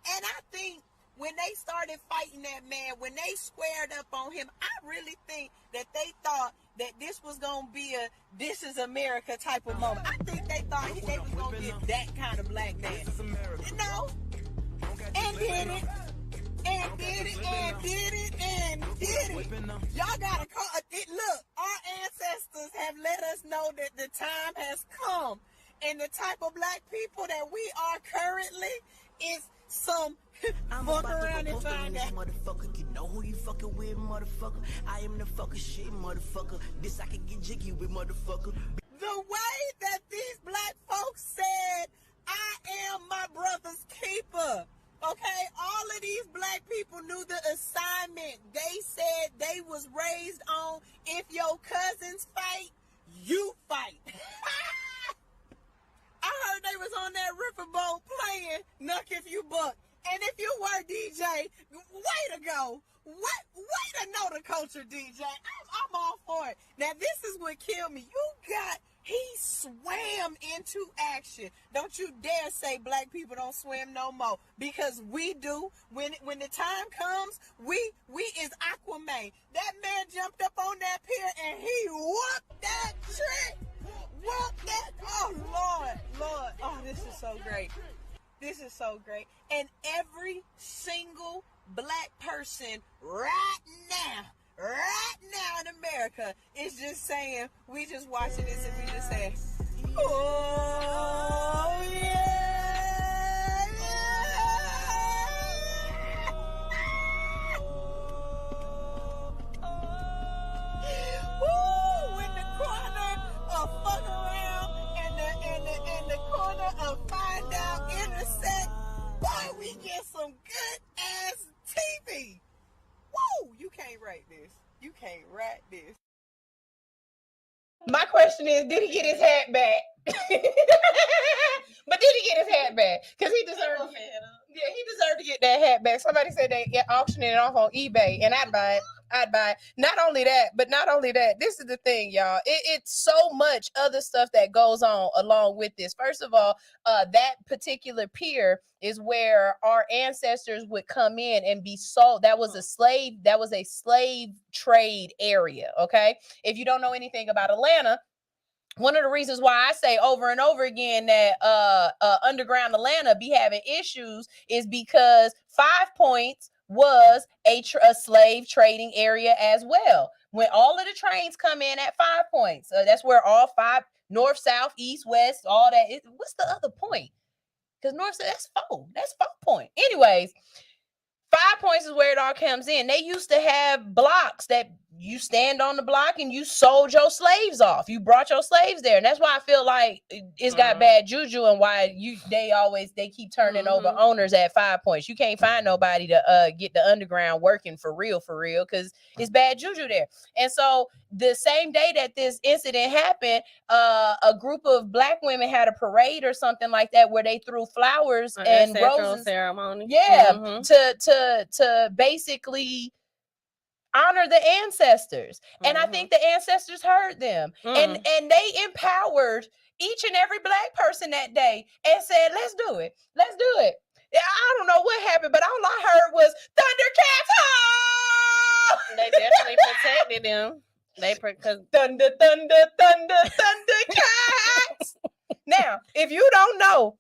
I think when they started fighting that man, when they squared up on him, I really think that they thought that this was going to be a This Is America type of moment. I think they thought they was going to get that kind of black man. And did it. And did it. Y'all gotta call it. Look, our ancestors have let us know that the time has come. And the type of black people that we are currently is some fuck around and find out. Motherfucker, you know who you fucking with, motherfucker. I am the fucking shit, motherfucker. This I can get jiggy with, motherfucker. The way that these black folks said, I am my brother's keeper. Okay, all of these black people knew the assignment. They said they was raised on, if your cousins fight, you fight. I heard they was on that riverboat playing Knuck If You Buck. And if you were DJ, way to go. Way to know the culture, DJ. I'm all for it. Now, this is what killed me. He swam into action. Don't you dare say black people don't swim no more, because we do. When the time comes, we is Aquaman. That man jumped up on that pier and he whooped that trick. Whooped that. Oh, Lord. Oh, this is so great. This is so great. And every single black person right now in America is just saying, we just watching this and we just saying, oh yeah, Woo! In the corner of fuck around and the corner of find out intersect, boy, we get some good ass TV. Woo! You can't write this. You can't write this. My question is, did he get his hat back? But did he get his hat back? Because he deserved to get that hat back. Somebody said they auctioned it off on eBay, and I'd buy it. Not only that, this is the thing, y'all. It's so much other stuff that goes on along with this. First of all, that particular pier is where our ancestors would come in and be sold. That was a slave trade area. Okay. If you don't know anything about Atlanta, one of the reasons why I say over and over again that underground Atlanta be having issues is because 5 Points was a slave trading area as well. When all of the trains come in at 5 Points, that's where all 5, north, south, east, west, all that. What's the other point? Because north, that's 4 point. Anyways, 5 Points is where it all comes in. They used to have blocks that you stand on the block and you sold your slaves off. You brought your slaves there. And that's why I feel like it's got bad juju, and why they keep turning over owners at 5 points. You can't find nobody to get the underground working for real, because it's bad juju there. And so the same day that this incident happened, a group of Black women had a parade or something like that where they threw flowers and roses ceremony. to basically honor the ancestors. And I think the ancestors heard them, and they empowered each and every Black person that day and said, let's do it. I don't know what happened, but all I heard was Thundercats. Oh! They definitely protected them. Because Thundercats. Now, if you don't know,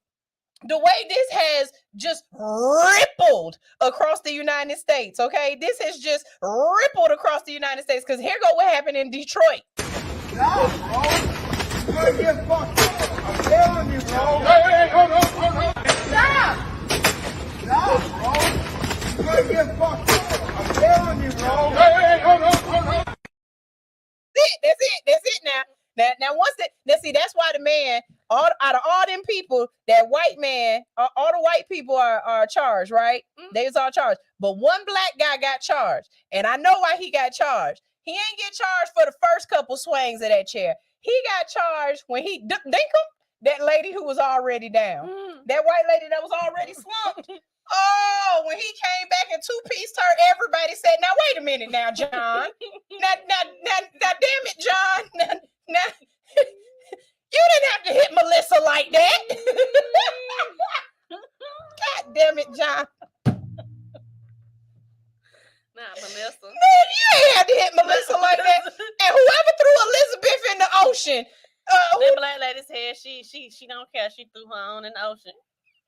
the way this has just rippled across the United States, okay? This has just rippled across the United States, because here go what happened in Detroit. Nah, bro. You're gonna get fucked up. I'm telling you, bro. Hey, hold on. Stop! Nah, bro. You're gonna get fucked up. I'm telling you, bro. Hey, hold on. That's it now. Now once that, now see, that's why the man, out of all them people, that white man, all the white people are charged, right? They was all charged, but one Black guy got charged, and I know why he got charged. He ain't get charged for the first couple swings of that chair. He got charged when he dinkum that lady who was already down, that white lady that was already slumped. Oh, when he came back in two-piece turn, everybody said, "Now wait a minute, now John, now damn it, John, now you didn't have to hit Melissa like that." God damn it, John. Not Melissa. Man, you ain't had to hit Melissa like that. And whoever threw Elizabeth in the ocean, that Black lady said she don't care. She threw her on in the ocean.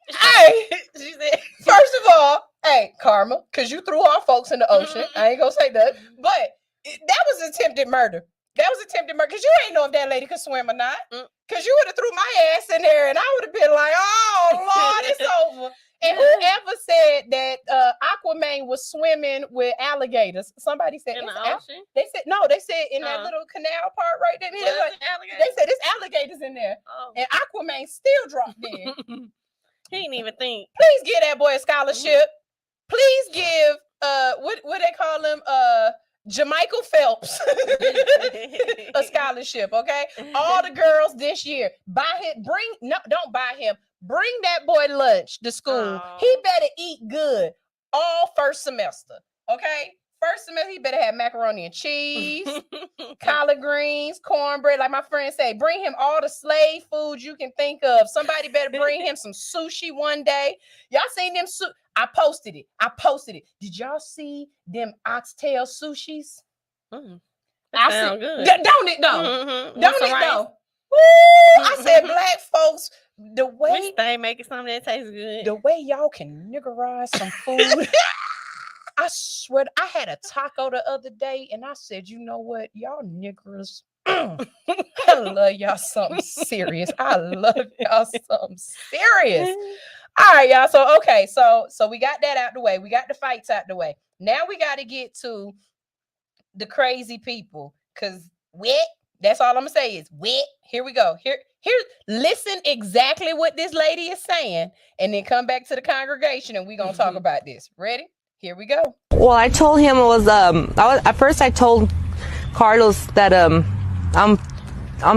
Hey, she said, first of all, hey, Karma, because you threw our folks in the ocean. I ain't gonna say that, but that was attempted murder. That was attempted murder, because you ain't know if that lady could swim or not. Because you would have threw my ass in there, and I would have been like, "Oh Lord, it's over." And whoever said that Aquaman was swimming with alligators? Somebody said in the ocean. They said no. They said in that little canal part right there. They said there's alligators in there, and Aquaman still dropped in. He didn't even think. Please give that boy a scholarship. Please give what they call him Jermichael Phelps a scholarship. Okay, all the girls this year don't buy him. Bring that boy lunch to school. He better eat good all first semester. Okay. First semester, he better have macaroni and cheese, collard greens, cornbread. Like my friend say, bring him all the slave food you can think of. Somebody better bring him some sushi one day. Y'all seen them? I posted it. Did y'all see them oxtail sushis? That sound good. Don't it though? Don't it though? Ooh, I said, Black folks, the way they making something that tastes good. The way y'all can niggerize some food. I swear, I had a taco the other day, and I said, you know what, y'all niggers, I love y'all something serious. All right, y'all. So okay, so we got that out the way. We got the fights out the way. Now we got to get to the crazy people, because that's all I'm gonna say is here we go. Here, listen exactly what this lady is saying, and then come back to the congregation, and we're gonna talk about this. Ready? Here we go. Well, I told him it was at first I told Carlos that I'm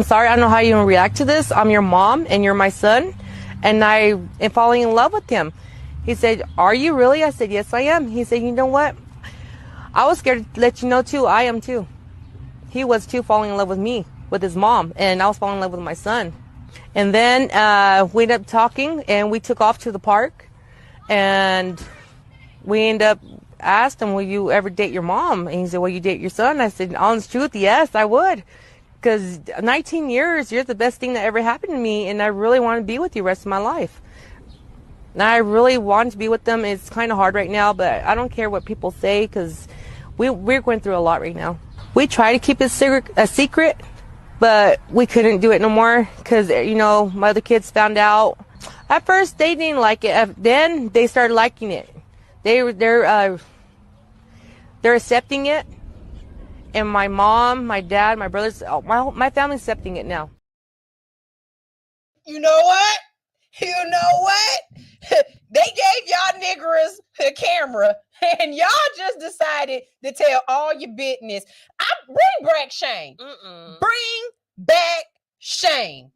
sorry, I don't know how you react to this. I'm your mom and you're my son, and I am falling in love with him. He said, "Are you really?" I said, "Yes, I am." He said, "You know what? I was scared to let you know too. I am too." He was too, falling in love with me, with his mom, and I was falling in love with my son. And then we ended up talking, and we took off to the park, and we ended up asked him, "Will you ever date your mom?" And he said, "Will you date your son?" I said, honest truth, yes, I would. Because 19 years, you're the best thing that ever happened to me, and I really want to be with you the rest of my life. And I really want to be with them. It's kind of hard right now, but I don't care what people say, because we're going through a lot right now. We try to keep it a secret, but we couldn't do it no more, because, my other kids found out. At first, they didn't like it. Then they started liking it. They're accepting it, and my mom, my dad, my brothers, my family's accepting it now. You know what? You know what? They gave y'all niggers a camera and y'all just decided to tell all your business. Bring back shame. Bring back shame.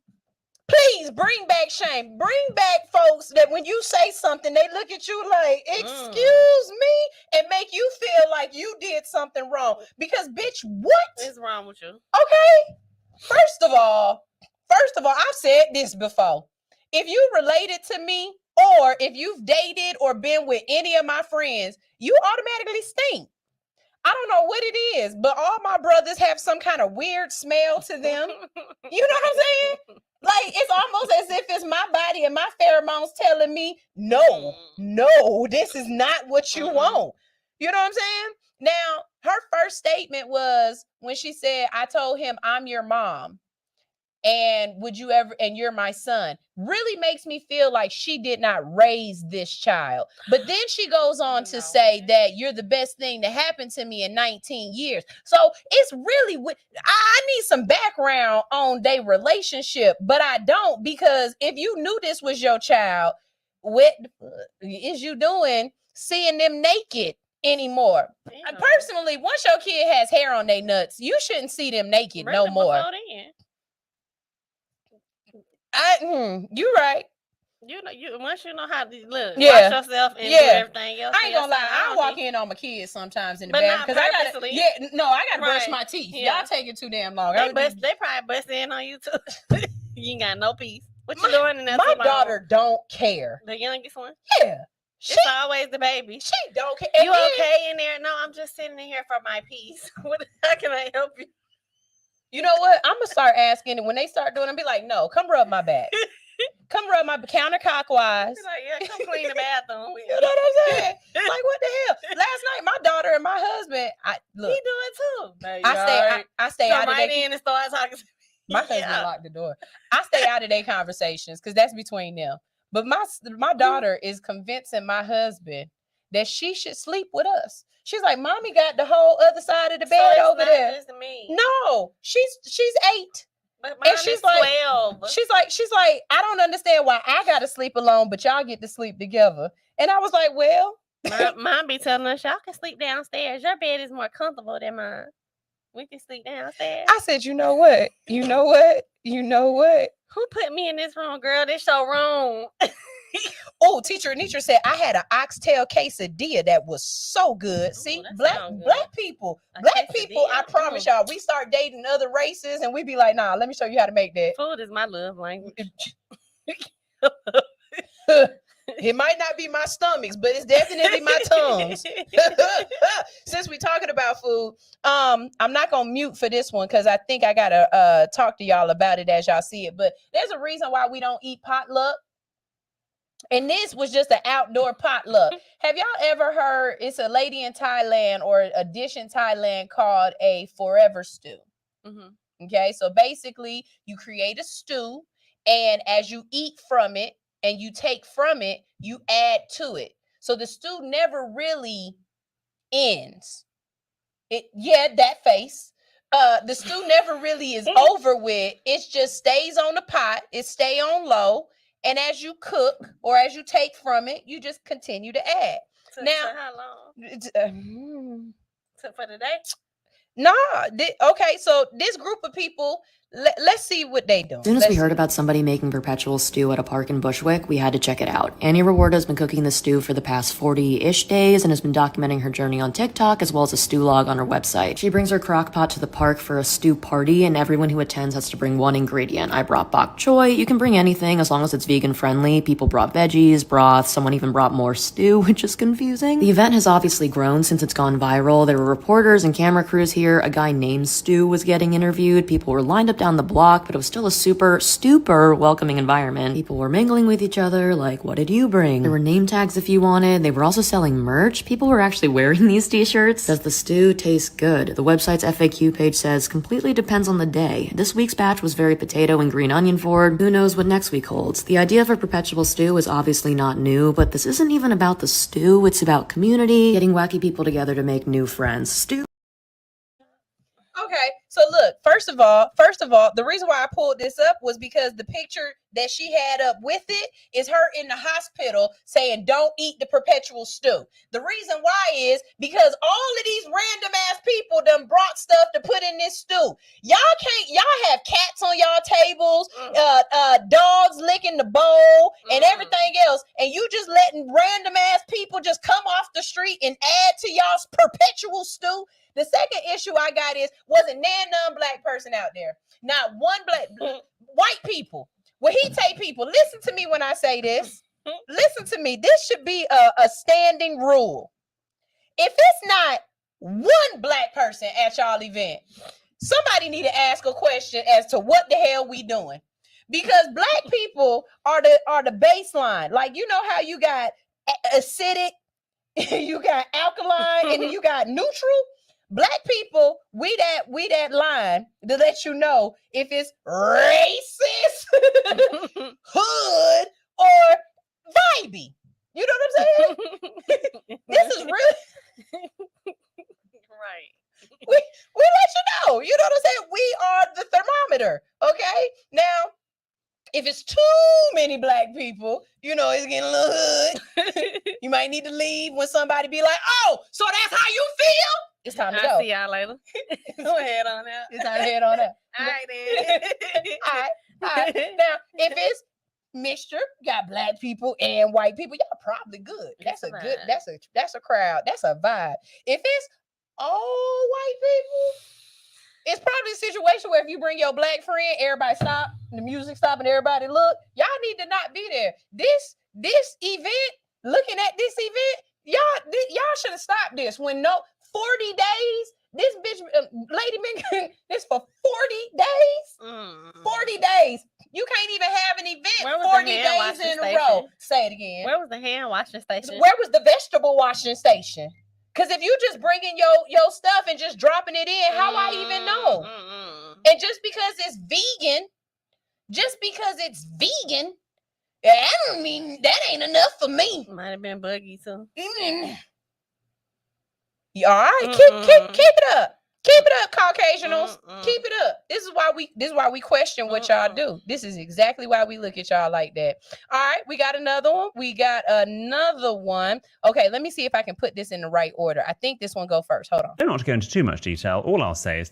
Please bring back shame. Bring back folks that when you say something, they look at you like, excuse me, and make you feel like you did something wrong. Because, bitch, what is wrong with you? Okay. First of all, I've said this before. If you related to me, or if you've dated or been with any of my friends, you automatically stink. I don't know what it is, but all my brothers have some kind of weird smell to them. You know what I'm saying? Like, it's almost as if it's my body and my pheromones telling me, no, this is not what you want. You know what I'm saying? Now, her first statement was when she said, I told him I'm your mom. And you're my son, really makes me feel like she did not raise this child. But then she goes on to say that you're the best thing that happened to me in 19 years. So it's really, I need some background on their relationship, but I don't, because if you knew this was your child, what is you doing seeing them naked anymore? Personally, once your kid has hair on their nuts, you shouldn't see them naked no more. You're right. You once you know how to look, wash yourself and do everything else. I ain't gonna lie, I walk in on my kids sometimes in the bathroom because I gotta brush my teeth. Y'all take it too damn long. They probably bust in on you too. You ain't got no peace. What you doing in there? My daughter don't care. The youngest one? Yeah. It's always the baby. She don't care. You okay in there? No, I'm just sitting in here for my peace. How can I help you? You know what? I'm gonna start asking, and when they start doing it, be like, no, come rub my back. Come rub my counterclockwise. Like, come clean the bathroom. You know what I'm saying? Like, what the hell? Last night, my daughter and my husband, he do it too. Baby, I stay out of in and start talking to me. My husband locked the door. I stay out of their conversations because that's between them. But my daughter is convincing my husband that she should sleep with us. She's like, Mommy got the whole other side of the bed over there. Just me. No, she's 8. But mine is 12. She's like, I don't understand why I gotta sleep alone, but y'all get to sleep together. And I was like, well, mine be telling us y'all can sleep downstairs. Your bed is more comfortable than mine. We can sleep downstairs. I said, you know what? Who put me in this room, girl? This your room. Oh, Teacher Anitra said I had an oxtail quesadilla that was so good. See, black people, I promise y'all, we start dating other races and we be like, nah, let me show you how to make that. Food is my love language. It might not be my stomachs, but it's definitely my tongues. Since we're talking about food, I'm not gonna mute for this one because I think I gotta talk to y'all about it as y'all see it. But there's a reason why we don't eat potluck. And this was just an outdoor potluck. Have y'all ever heard, it's a lady in Thailand or a dish in Thailand called a forever stew? Mm-hmm. Okay, so basically you create a stew, and as you eat from it and you take from it, you add to it. So the stew never really ends. That face. The stew never really is over with. It just stays on the pot. It stay on low. And as you cook or as you take from it, you just continue to add. So how long? For the day? Nah. Okay, so this group of people, let's see what they do. As soon as we heard about somebody making perpetual stew at a park in Bushwick, we had to check it out. Annie Rewarda has been cooking the stew for the past 40-ish days and has been documenting her journey on TikTok as well as a stew log on her website. She brings her crock pot to the park for a stew party, and everyone who attends has to bring one ingredient. I brought bok choy. You can bring anything as long as it's vegan friendly. People brought veggies, broth, someone even brought more stew, which is confusing. The event has obviously grown since it's gone viral. There were reporters and camera crews here. A guy named Stu was getting interviewed. People were lined up down the block, but it was still a super welcoming environment. People were mingling with each other, like, what did you bring? There were name tags if you wanted. They were also selling merch. People were actually wearing these t-shirts. Does the stew taste good? The website's FAQ page says, completely depends on the day. This week's batch was very potato and green onion forward. Who knows what next week holds? The idea of a perpetual stew is obviously not new, but this isn't even about the stew. It's about community, getting wacky people together to make new friends. Stew. So look, first of all, the reason why I pulled this up was because the picture that she had up with it is her in the hospital saying, "Don't eat the perpetual stew." The reason why is because all of these random ass people done brought stuff to put in this stew. Y'all have cats on y'all tables, dogs licking the bowl and everything else, and you just letting random ass people just come off the street and add to y'all's perpetual stew. The second issue I got is, wasn't none black person out there. Not one black, white people. Well, he take people. Listen to me when I say this. Listen to me. This should be a standing rule. If it's not one black person at y'all event, somebody need to ask a question as to what the hell we doing. Because black people are the baseline. Like, you know how you got acidic, you got alkaline, and then you got neutral? Black people, we that line to let you know if it's racist, hood, or vibey. You know what I'm saying? This is really right. We let you know. You know what I'm saying? We are the thermometer. Okay. Now, if it's too many black people, you know, it's getting a little hood. You might need to leave when somebody be like, "Oh, so that's how you feel?" It's time to go. I'll see y'all later. Go ahead on out. It's time to head on out. All right, then. All right. Now, if it's mixture, got black people and white people, y'all probably good. That's a crowd. That's a vibe. If it's all white people, it's probably a situation where if you bring your black friend, everybody stop, the music stop, and everybody look. Y'all need to not be there. This event, looking at this event, y'all should have stopped this when 40 days. This bitch, Lady Megan, this for 40 days. 40 days. You can't even have an event 40 days in a row. Say it again. Where was the hand washing station? Where was the vegetable washing station? Because if you just bringing your stuff and just dropping it in, how I even know? And just because it's vegan, I don't mean that ain't enough for me. Might have been buggy too. All right, keep it up. Keep it up, Caucasianals. Keep it up. This is why we question what y'all do. This is exactly why we look at y'all like that. All right, we got another one. Okay, let me see if I can put this in the right order. I think this one go first. Hold on. I don't want to go into too much detail. All I'll say is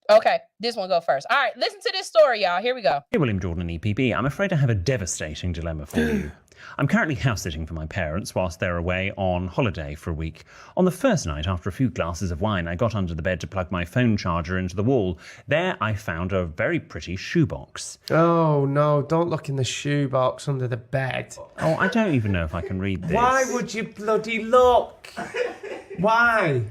Okay, this one go first. All right, listen to this story, y'all. Here we go. Hey, William Jordan, EPB. I'm afraid I have a devastating dilemma for you. I'm currently house-sitting for my parents whilst they're away on holiday for a week. On the first night, after a few glasses of wine, I got under the bed to plug my phone charger into the wall. There I found a very pretty shoebox. Oh, no, don't look in the shoebox under the bed. Oh, I don't even know if I can read this. Why would you bloody look? Why?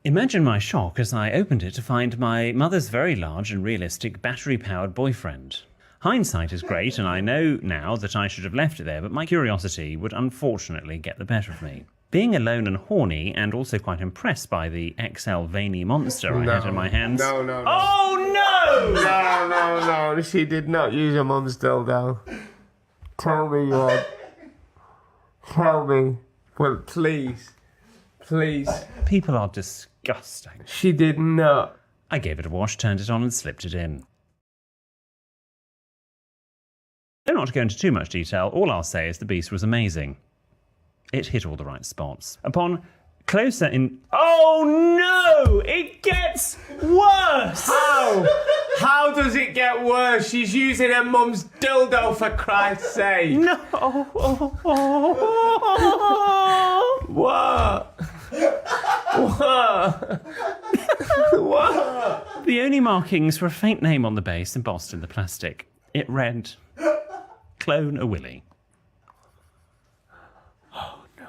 Imagine my shock as I opened it to find my mother's very large and realistic battery-powered boyfriend. Hindsight is great, and I know now that I should have left it there, but my curiosity would unfortunately get the better of me. Being alone and horny, and also quite impressed by the XL veiny monster I had in my hands... No. Oh, no! No. She did not use her mum's dildo. Tell me, Tell me. Well, please. People are disgusting. She did not. I gave it a wash, turned it on, and slipped it in. I don't want to go into too much detail. All I'll say is the beast was amazing. It hit all the right spots. Upon closer in... Oh, no! It gets worse! How does it get worse? She's using her mum's dildo, for Christ's sake. No! What? What? The only markings were a faint name on the base embossed in the plastic. It read... Clone a Willy. Oh, no.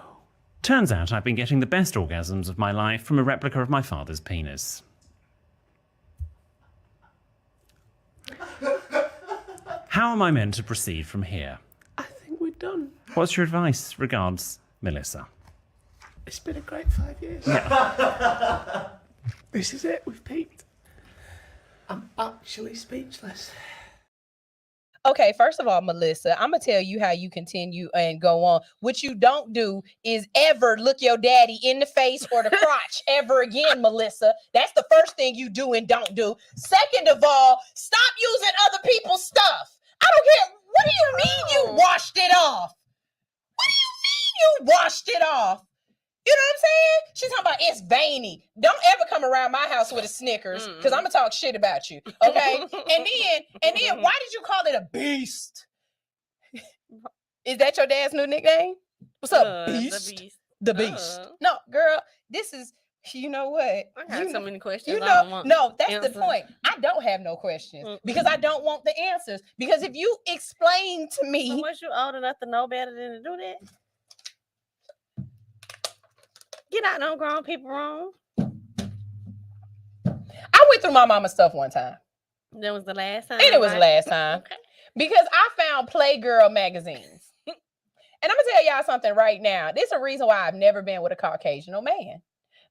Turns out I've been getting the best orgasms of my life from a replica of my father's penis. How am I meant to proceed from here? I think we're done. What's your advice? Regards, Melissa. It's been a great 5 years. Yeah. This is it. We've peaked. I'm actually speechless. Okay, first of all, Melissa, I'm gonna tell you how you continue and go on. What you don't do is ever look your daddy in the face or the crotch ever again, Melissa. That's the first thing you do and don't do. Second of all, stop using other people's stuff. I don't care. What do you mean you washed it off? What do you mean you washed it off? You know what I'm saying? She's talking about it's veiny. Don't ever come around my house with a Snickers because I'm gonna talk shit about you. Okay. and then why did you call it a beast? Is that your dad's new nickname? What's up, beast? The beast. No, girl, this is, you know what? I got so many questions. You I know, don't want no, that's answers. the point. I don't have no questions because I don't want the answers. Because if you explain to me, So was you old enough to know better than to do that? Get out, no grown people wrong. I went through my mama's stuff one time. That was the last time. And it was the last time. Okay. Because I found Playgirl magazines. And I'm going to tell y'all something right now. This is a reason why I've never been with a Caucasian man.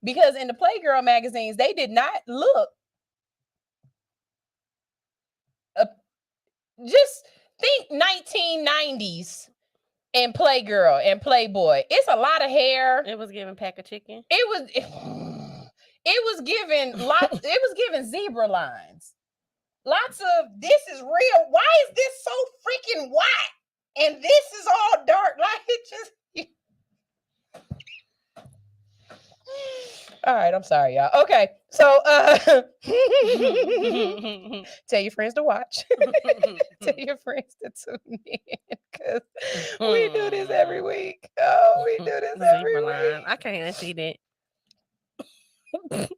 Because in the Playgirl magazines, they did not look. Just think 1990s and Playgirl and Playboy. It's a lot of hair. It was giving pack of chicken. It was giving lots. It was giving zebra lines. Lots of this is real. Why is this so freaking white? And this is all dark. Like it just. All right, I'm sorry, y'all. Okay, so tell your friends to watch. Tell your friends to tune in because we do this every week. Oh, we do this every week. I can't see that. I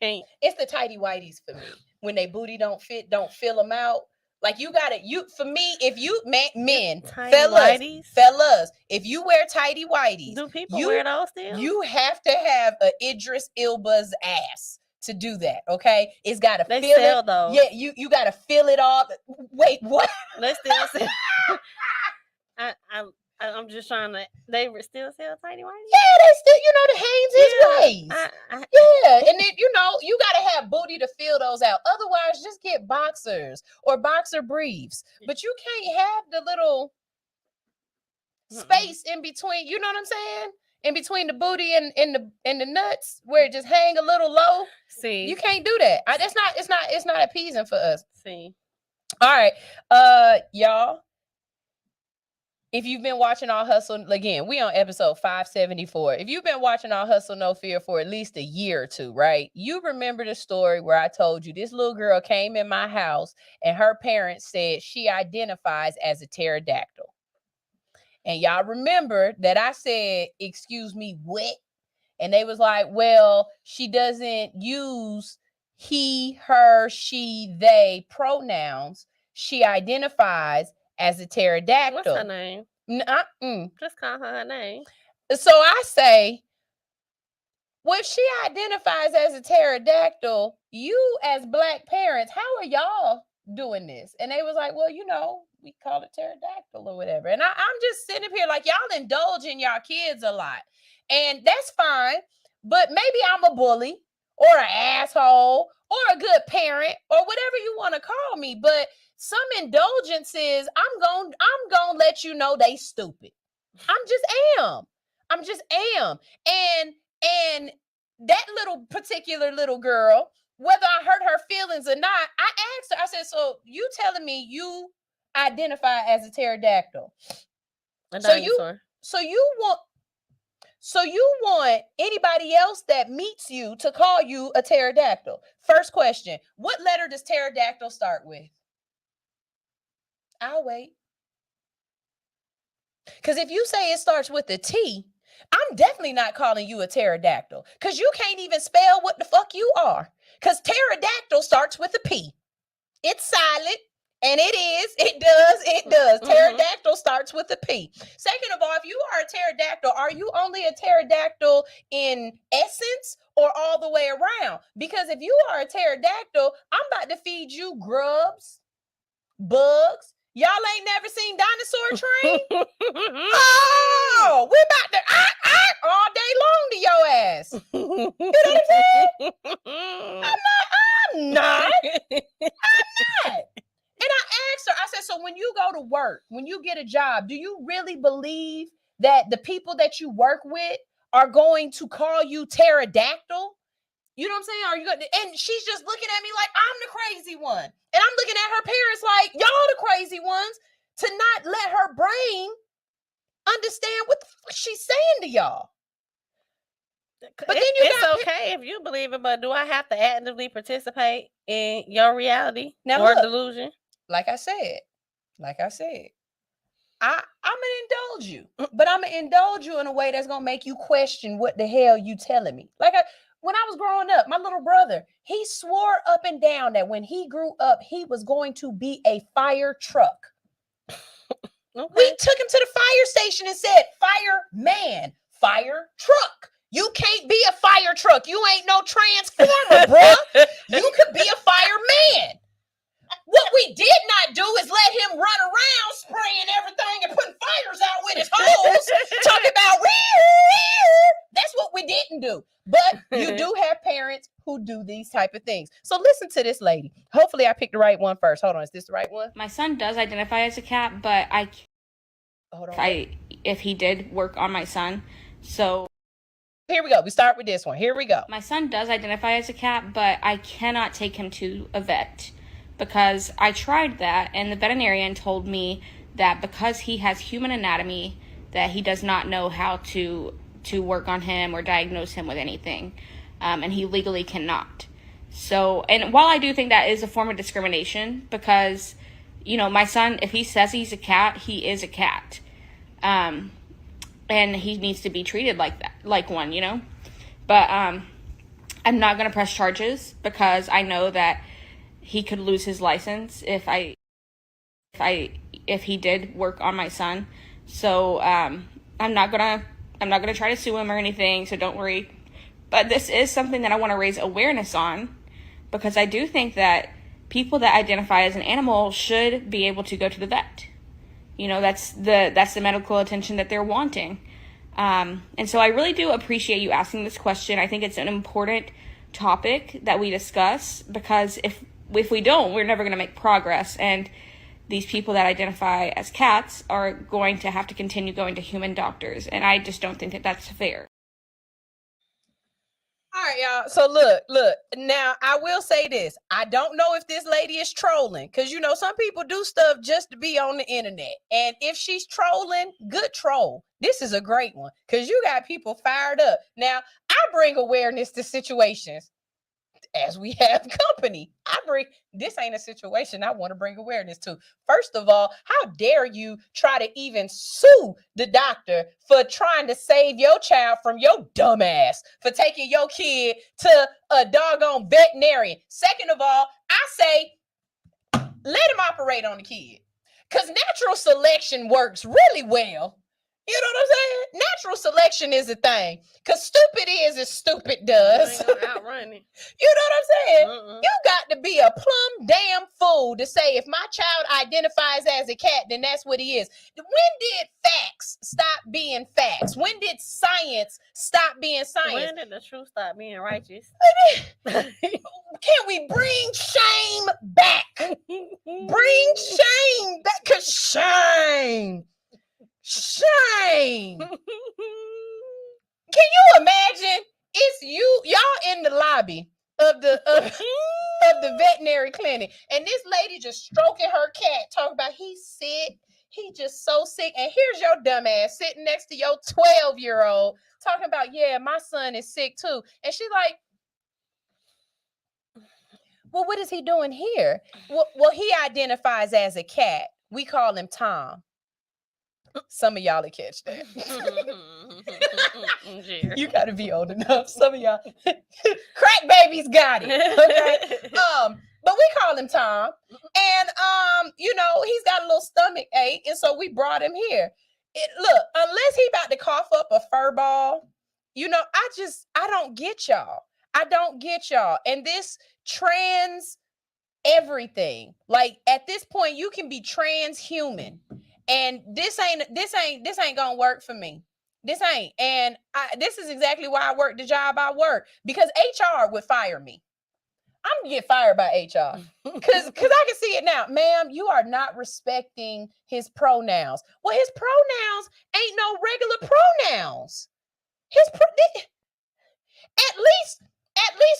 can't. It's the tighty whities for me. When they booty don't fit, don't fill them out. Like you got it. For me, if you men, fellas, if you wear tighty whities, do people wear those still? You have to have a Idris Elba's ass to do that. Okay, it's got to fill it. Those. Yeah, you got to fill it all. Wait, what? They still sell. I'm just trying to. They still sell tighty whities. Yeah, they still. You know the Hanes' ways. Yeah, and then you got to have booty to fill those out. Otherwise, just get boxers or boxer briefs. But you can't have the little space in between. You know what I'm saying? In between the booty and the nuts, where it just hang a little low. See, you can't do that. It's not appeasing for us. See, all right, y'all. If you've been watching All Hustle, again, we on episode 574. If you've been watching All Hustle No Fear for at least a year or two, right? You remember the story where I told you this little girl came in my house and her parents said she identifies as a pterodactyl. And y'all remember that I said, excuse me, what? And they was like, well, she doesn't use he, her, she, they pronouns. She identifies as a pterodactyl. What's her name? Just call her name. So I say, well, if she identifies as a pterodactyl, you as Black parents, how are y'all doing this? And they was like, well, we call it pterodactyl or whatever. And I'm just sitting up here like, y'all indulge in y'all kids a lot. And that's fine. But maybe I'm a bully or an asshole or a good parent or whatever you want to call me. But some indulgences, I'm gonna let you know they stupid. I'm just am. And that particular little girl, whether I hurt her feelings or not, I asked her, I said, so you telling me you identify as a pterodactyl? So you want anybody else that meets you to call you a pterodactyl? First question, what letter does pterodactyl start with? I'll wait. Because if you say it starts with a T, I'm definitely not calling you a pterodactyl. Because you can't even spell what the fuck you are. Because pterodactyl starts with a P. It's silent. And it does. Pterodactyl starts with a P. Second of all, if you are a pterodactyl, are you only a pterodactyl in essence or all the way around? Because if you are a pterodactyl, I'm about to feed you grubs, bugs. Y'all ain't never seen Dinosaur Train? Oh, we about to all day long to your ass. You know what I'm saying? I'm not. And I asked her, I said, so when when you go to work, when you get a job, do you really believe that the people that you work with are going to call you pterodactyl? You know what I'm saying? Are you going? And she's just looking at me like I'm the crazy one, and I'm looking at her parents like y'all the crazy ones to not let her brain understand what the fuck she's saying to y'all. But then it's okay if you believe it, but do I have to actively participate in your reality or delusion? Like I said, I'm gonna indulge you, but I'm gonna indulge you in a way that's gonna make you question what the hell you telling me. When I was growing up, my little brother, he swore up and down that when he grew up, he was going to be a fire truck. Okay. We took him to the fire station and said, fireman, fire truck. You can't be a fire truck. You ain't no transformer, bruh. You could be a fireman. What we did not do is let him run around spraying everything and putting fires out with his hose, talking about, that's what we didn't do. But you do have parents who do these type of things. So listen to this lady. Hopefully I picked the right one first. Hold on. Is this the right one? My son does identify as a cat, but if he did work on my son. So here we go. We start with this one. Here we go. My son does identify as a cat, but I cannot take him to a vet because I tried that, and the veterinarian told me that because he has human anatomy, that he does not know how to work on him or diagnose him with anything, and he legally cannot. So, and while I do think that is a form of discrimination, because, you know, my son, if he says he's a cat, he is a cat. And he needs to be treated like that, like one, you know? But I'm not going to press charges because I know that he could lose his license if he did work on my son. So I'm not gonna try to sue him or anything, so don't worry. But this is something that I want to raise awareness on, because I do think that people that identify as an animal should be able to go to the vet. You know, that's the medical attention that they're wanting. And so I really do appreciate you asking this question. I think it's an important topic that we discuss, because if we don't, we're never going to make progress. And these people that identify as cats are going to have to continue going to human doctors. And I just don't think that that's fair. All right, y'all. So look. Now, I will say this. I don't know if this lady is trolling, because, you know, some people do stuff just to be on the internet. And if she's trolling, good troll. This is a great one, because you got people fired up. Now, I bring awareness to situations as we have company. This ain't a situation I want to bring awareness to. First of all, how dare you try to even sue the doctor for trying to save your child from your dumb ass for taking your kid to a doggone veterinarian. Second of all, I say, let him operate on the kid, because natural selection works really well. You know what I'm saying? Natural selection is a thing. Because stupid is as stupid does. You ain't gonna outrun it. You know what I'm saying? You got to be a plumb damn fool to say if my child identifies as a cat, then that's what he is. When did facts stop being facts? When did science stop being science? When did the truth stop being righteous? Can we bring shame back? Bring shame back. Because shame. Can you imagine? It's y'all in the lobby of the veterinary clinic, and this lady just stroking her cat, talking about he's sick, he just so sick, and here's your dumb ass sitting next to your 12-year-old talking about, yeah, my son is sick too, and she's like, well, what is he doing here? Well, he identifies as a cat. We call him Tom. Some of y'all will catch that. You got to be old enough. Some of y'all crack babies got it. Okay? But we call him Tom, and you know, he's got a little stomach ache, and so we brought him here. Look, unless he about to cough up a fur ball, you know, I don't get y'all. I don't get y'all. And this trans everything, like at this point, you can be transhuman. And this ain't gonna work for me. This ain't. And this is exactly why I work the job I work, because HR would fire me. I'm gonna get fired by HR because I can see it now. Ma'am, you are not respecting his pronouns. Well, his pronouns ain't no regular pronouns. At least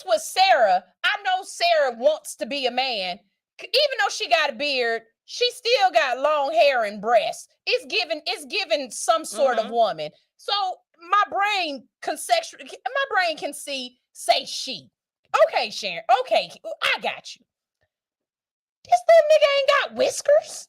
with Sarah, I know Sarah wants to be a man. Even though she got a beard, she still got long hair and breasts. It's given some sort of woman. So my brain can say she. Okay, Sharon. Okay, I got you. This little nigga ain't got whiskers.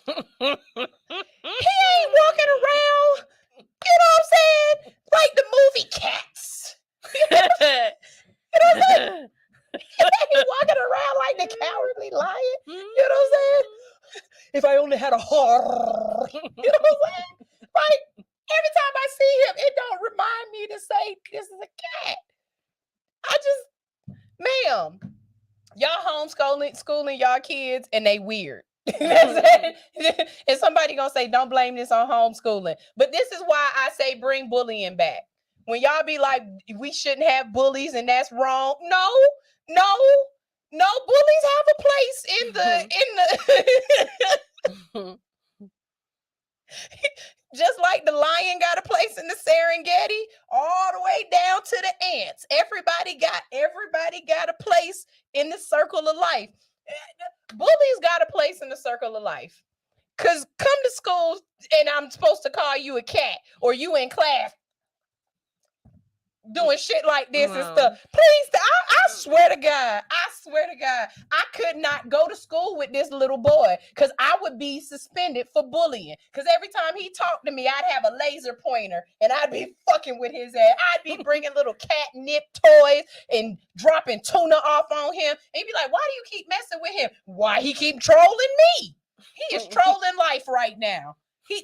He ain't walking around, you know what I'm saying? Like the movie Cats. You know what I'm saying? He ain't walking around like the Cowardly Lion. You know what I'm saying? If I only had a heart. You know what I'm saying? Like, every time I see him, it don't remind me to say this is a cat. Ma'am, y'all schooling y'all kids and they weird. And somebody gonna say, don't blame this on homeschooling. But this is why I say bring bullying back. When y'all be like, we shouldn't have bullies and that's wrong. No, bullies have a place in the just like the lion got a place in the Serengeti, all the way down to the ants. Everybody got a place in the circle of life. Bullies got a place in the circle of life. Cause come to school and I'm supposed to call you a cat, or you in class doing shit like this and stuff. Please, I swear to God, I could not go to school with this little boy because I would be suspended for bullying. Because every time he talked to me, I'd have a laser pointer and I'd be fucking with his ass. I'd be bringing little catnip toys and dropping tuna off on him. And he'd be like, why do you keep messing with him? Why he keep trolling me? He is trolling life right now. Him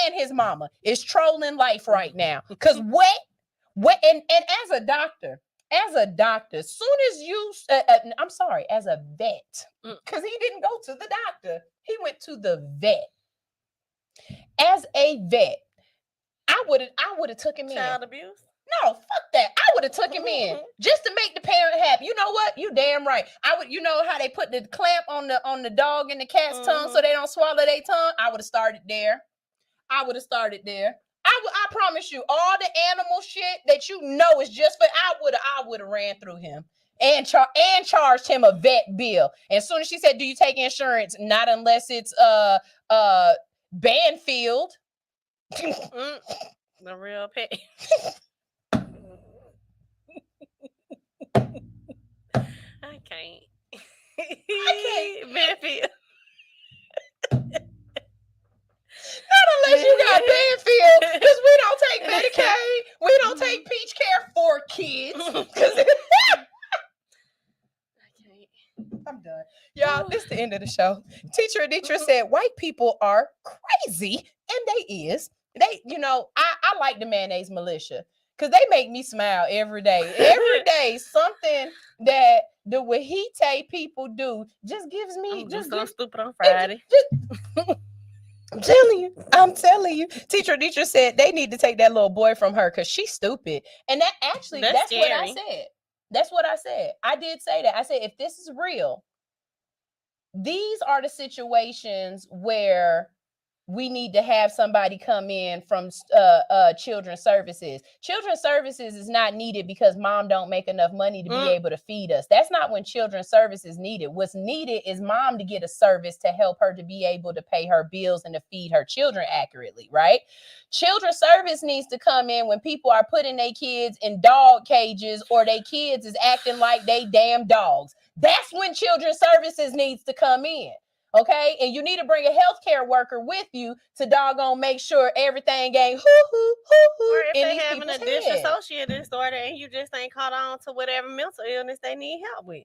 and his mama is trolling life right now. Because and as a doctor, soon as you, as a vet, because he didn't go to the doctor, he went to the vet. As a vet, I would have took him in. Child abuse? No, fuck that. I would have took him in just to make the parent happy. You know what? You damn right. I would. You know how they put the clamp on the dog and the cat's tongue so they don't swallow their tongue? I would have started there. I promise you, all the animal shit that you know is just for, I would have ran through him and charged him a vet bill. And as soon as she said, "Do you take insurance?" Not unless it's Banfield. The real pet. I can't. Banfield. Not unless you got Banfield, because we don't take Medicaid. We don't take Peach Care for kids. I'm done. Y'all, this is the end of the show. Teacher Aditra said, white people are crazy. And they is. They, I like the mayonnaise militia. Because they make me smile every day. Every day, something that the Wahite people do just gives me... I'm just so stupid on Friday. I'm telling you. Teacher Aditra said they need to take that little boy from her because she's stupid. And that's what I said. That's what I said. I did say that. I said, if this is real, these are the situations where we need to have somebody come in from children's services. Children's services is not needed because mom don't make enough money to be able to feed us. That's not when children's services needed. What's needed is mom to get a service to help her to be able to pay her bills and to feed her children accurately, right? Children's service needs to come in when people are putting their kids in dog cages or their kids is acting like they damn dogs. That's when children's services needs to come in. Okay, and you need to bring a healthcare worker with you to doggone make sure everything ain't hoo-hoo. Or if they having a dissociative disorder and you just ain't caught on to whatever mental illness they need help with.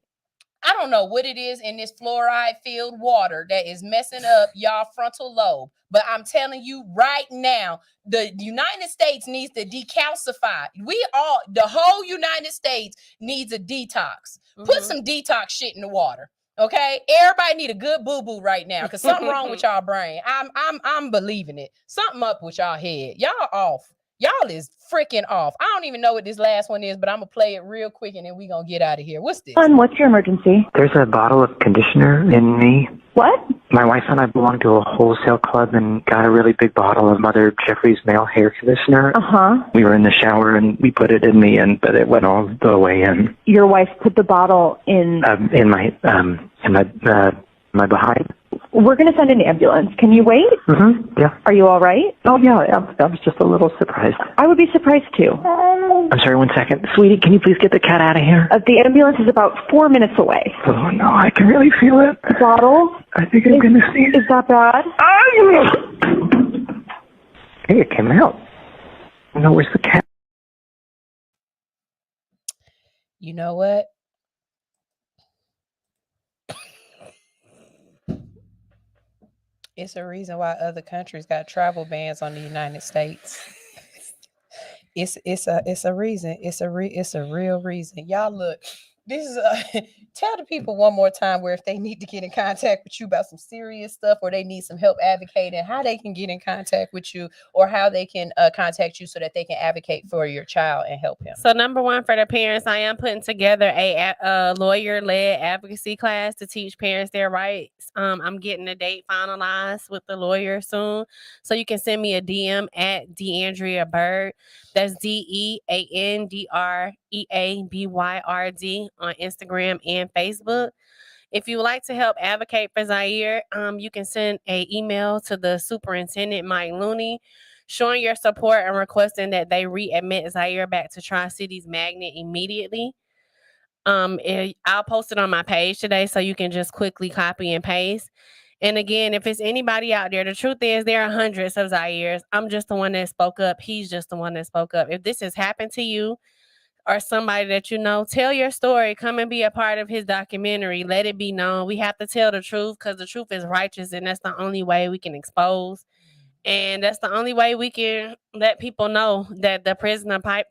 I don't know what it is in this fluoride-filled water that is messing up y'all frontal lobe, but I'm telling you right now, the United States needs to decalcify. The whole United States needs a detox. Put some detox shit in the water. Okay, everybody need a good boo-boo right now because something wrong with y'all brain. I'm believing it. Something up with y'all head. Y'all off. Y'all is freaking off. I don't even know what this last one is, but I'm gonna play it real quick and then we gonna get out of here. What's this? What's your emergency? There's a bottle of conditioner in me. What? My wife and I belong to a wholesale club and got a really big bottle of Mother Jeffrey's male hair conditioner. Uh-huh. We were in the shower and we put it in me, but it went all the way in. Your wife put the bottle in my behind. We're going to send an ambulance. Can you wait? Mm-hmm. Yeah. Are you all right? Oh, yeah. I was just a little surprised. I would be surprised too. I'm sorry, 1 second. Sweetie, can you please get the cat out of here? The ambulance is about 4 minutes away. Oh, no, I can really feel it. Bottle? I think I'm going to see it. Is that bad? Hey, it came out. No, where's the cat? You know what? It's a reason why other countries got travel bans on the United States. It's a reason. It's a real reason. Y'all look. This is tell the people one more time where if they need to get in contact with you about some serious stuff or they need some help advocating, how they can get in contact with you or how they can contact you so that they can advocate for your child and help him. So number one, for the parents, I am putting together a lawyer-led advocacy class to teach parents their rights. I'm getting a date finalized with the lawyer soon. So you can send me a DM at DeAndrea Byrd. That's DeAndreaByrd on Instagram and Facebook. If you would like to help advocate for Zaire, you can send an email to the superintendent, Mike Looney, showing your support and requesting that they readmit Zaire back to Tri-Cities Magnet immediately. I'll post it on my page today so you can just quickly copy and paste. And again, if it's anybody out there, the truth is there are hundreds of Zaires. I'm just the one that spoke up. He's just the one that spoke up. If this has happened to you or somebody that you know, tell your story. Come and be a part of his documentary. Let it be known. We have to tell the truth because the truth is righteous, and that's the only way we can expose. And that's the only way we can let people know that the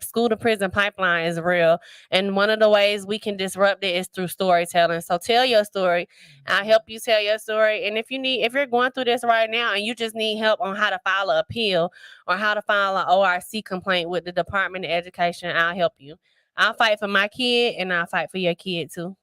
school to prison pipeline is real. And one of the ways we can disrupt it is through storytelling. So tell your story. I'll help you tell your story. And if you're going through this right now and you just need help on how to file an appeal or how to file an ORC complaint with the Department of Education, I'll help you. I'll fight for my kid and I'll fight for your kid too.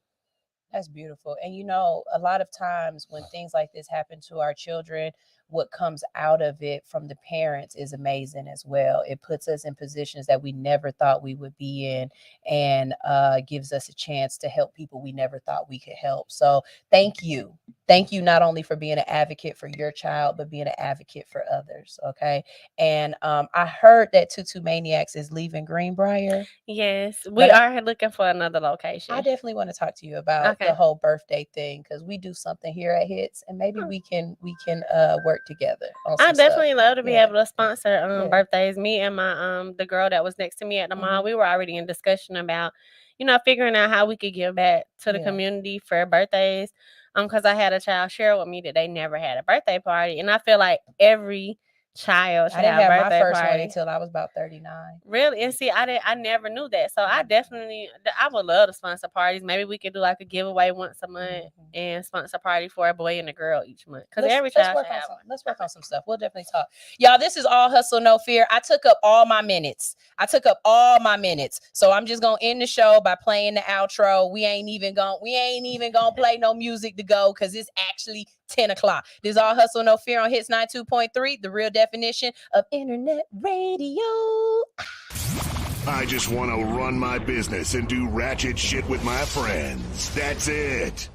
That's beautiful. And a lot of times when things like this happen to our children, what comes out of it from the parents is amazing as well. It puts us in positions that we never thought we would be in and gives us a chance to help people we never thought we could help. So thank you. Thank you not only for being an advocate for your child, but being an advocate for others. Okay. And I heard that Tutu Maniacs is leaving Greenbrier. Yes, we are looking for another location. I definitely want to talk to you about the whole birthday thing because we do something here at Hits and maybe we can work together on some I definitely stuff. love to be able to sponsor birthdays. Me and my the girl that was next to me at the mall, we were already in discussion about figuring out how we could give back to the community for birthdays. Because I had a child share with me that they never had a birthday party, and I feel like every child should have a birthday my first party one until I was about 39. Really? And see, I never knew that. So I would love to sponsor parties. Maybe we could do like a giveaway once a month and sponsor a party for a boy and a girl each month. Because every child should have one. Let's work on some stuff. We'll definitely talk. Y'all, this is All Hustle, No Fear. I took up all my minutes. So I'm just gonna end the show by playing the outro. We ain't even gonna play no music to go because it's actually 10 o'clock. This is All Hustle, No Fear on Hits 92.3, the real definition of internet radio. I just want to run my business and do ratchet shit with my friends. That's it.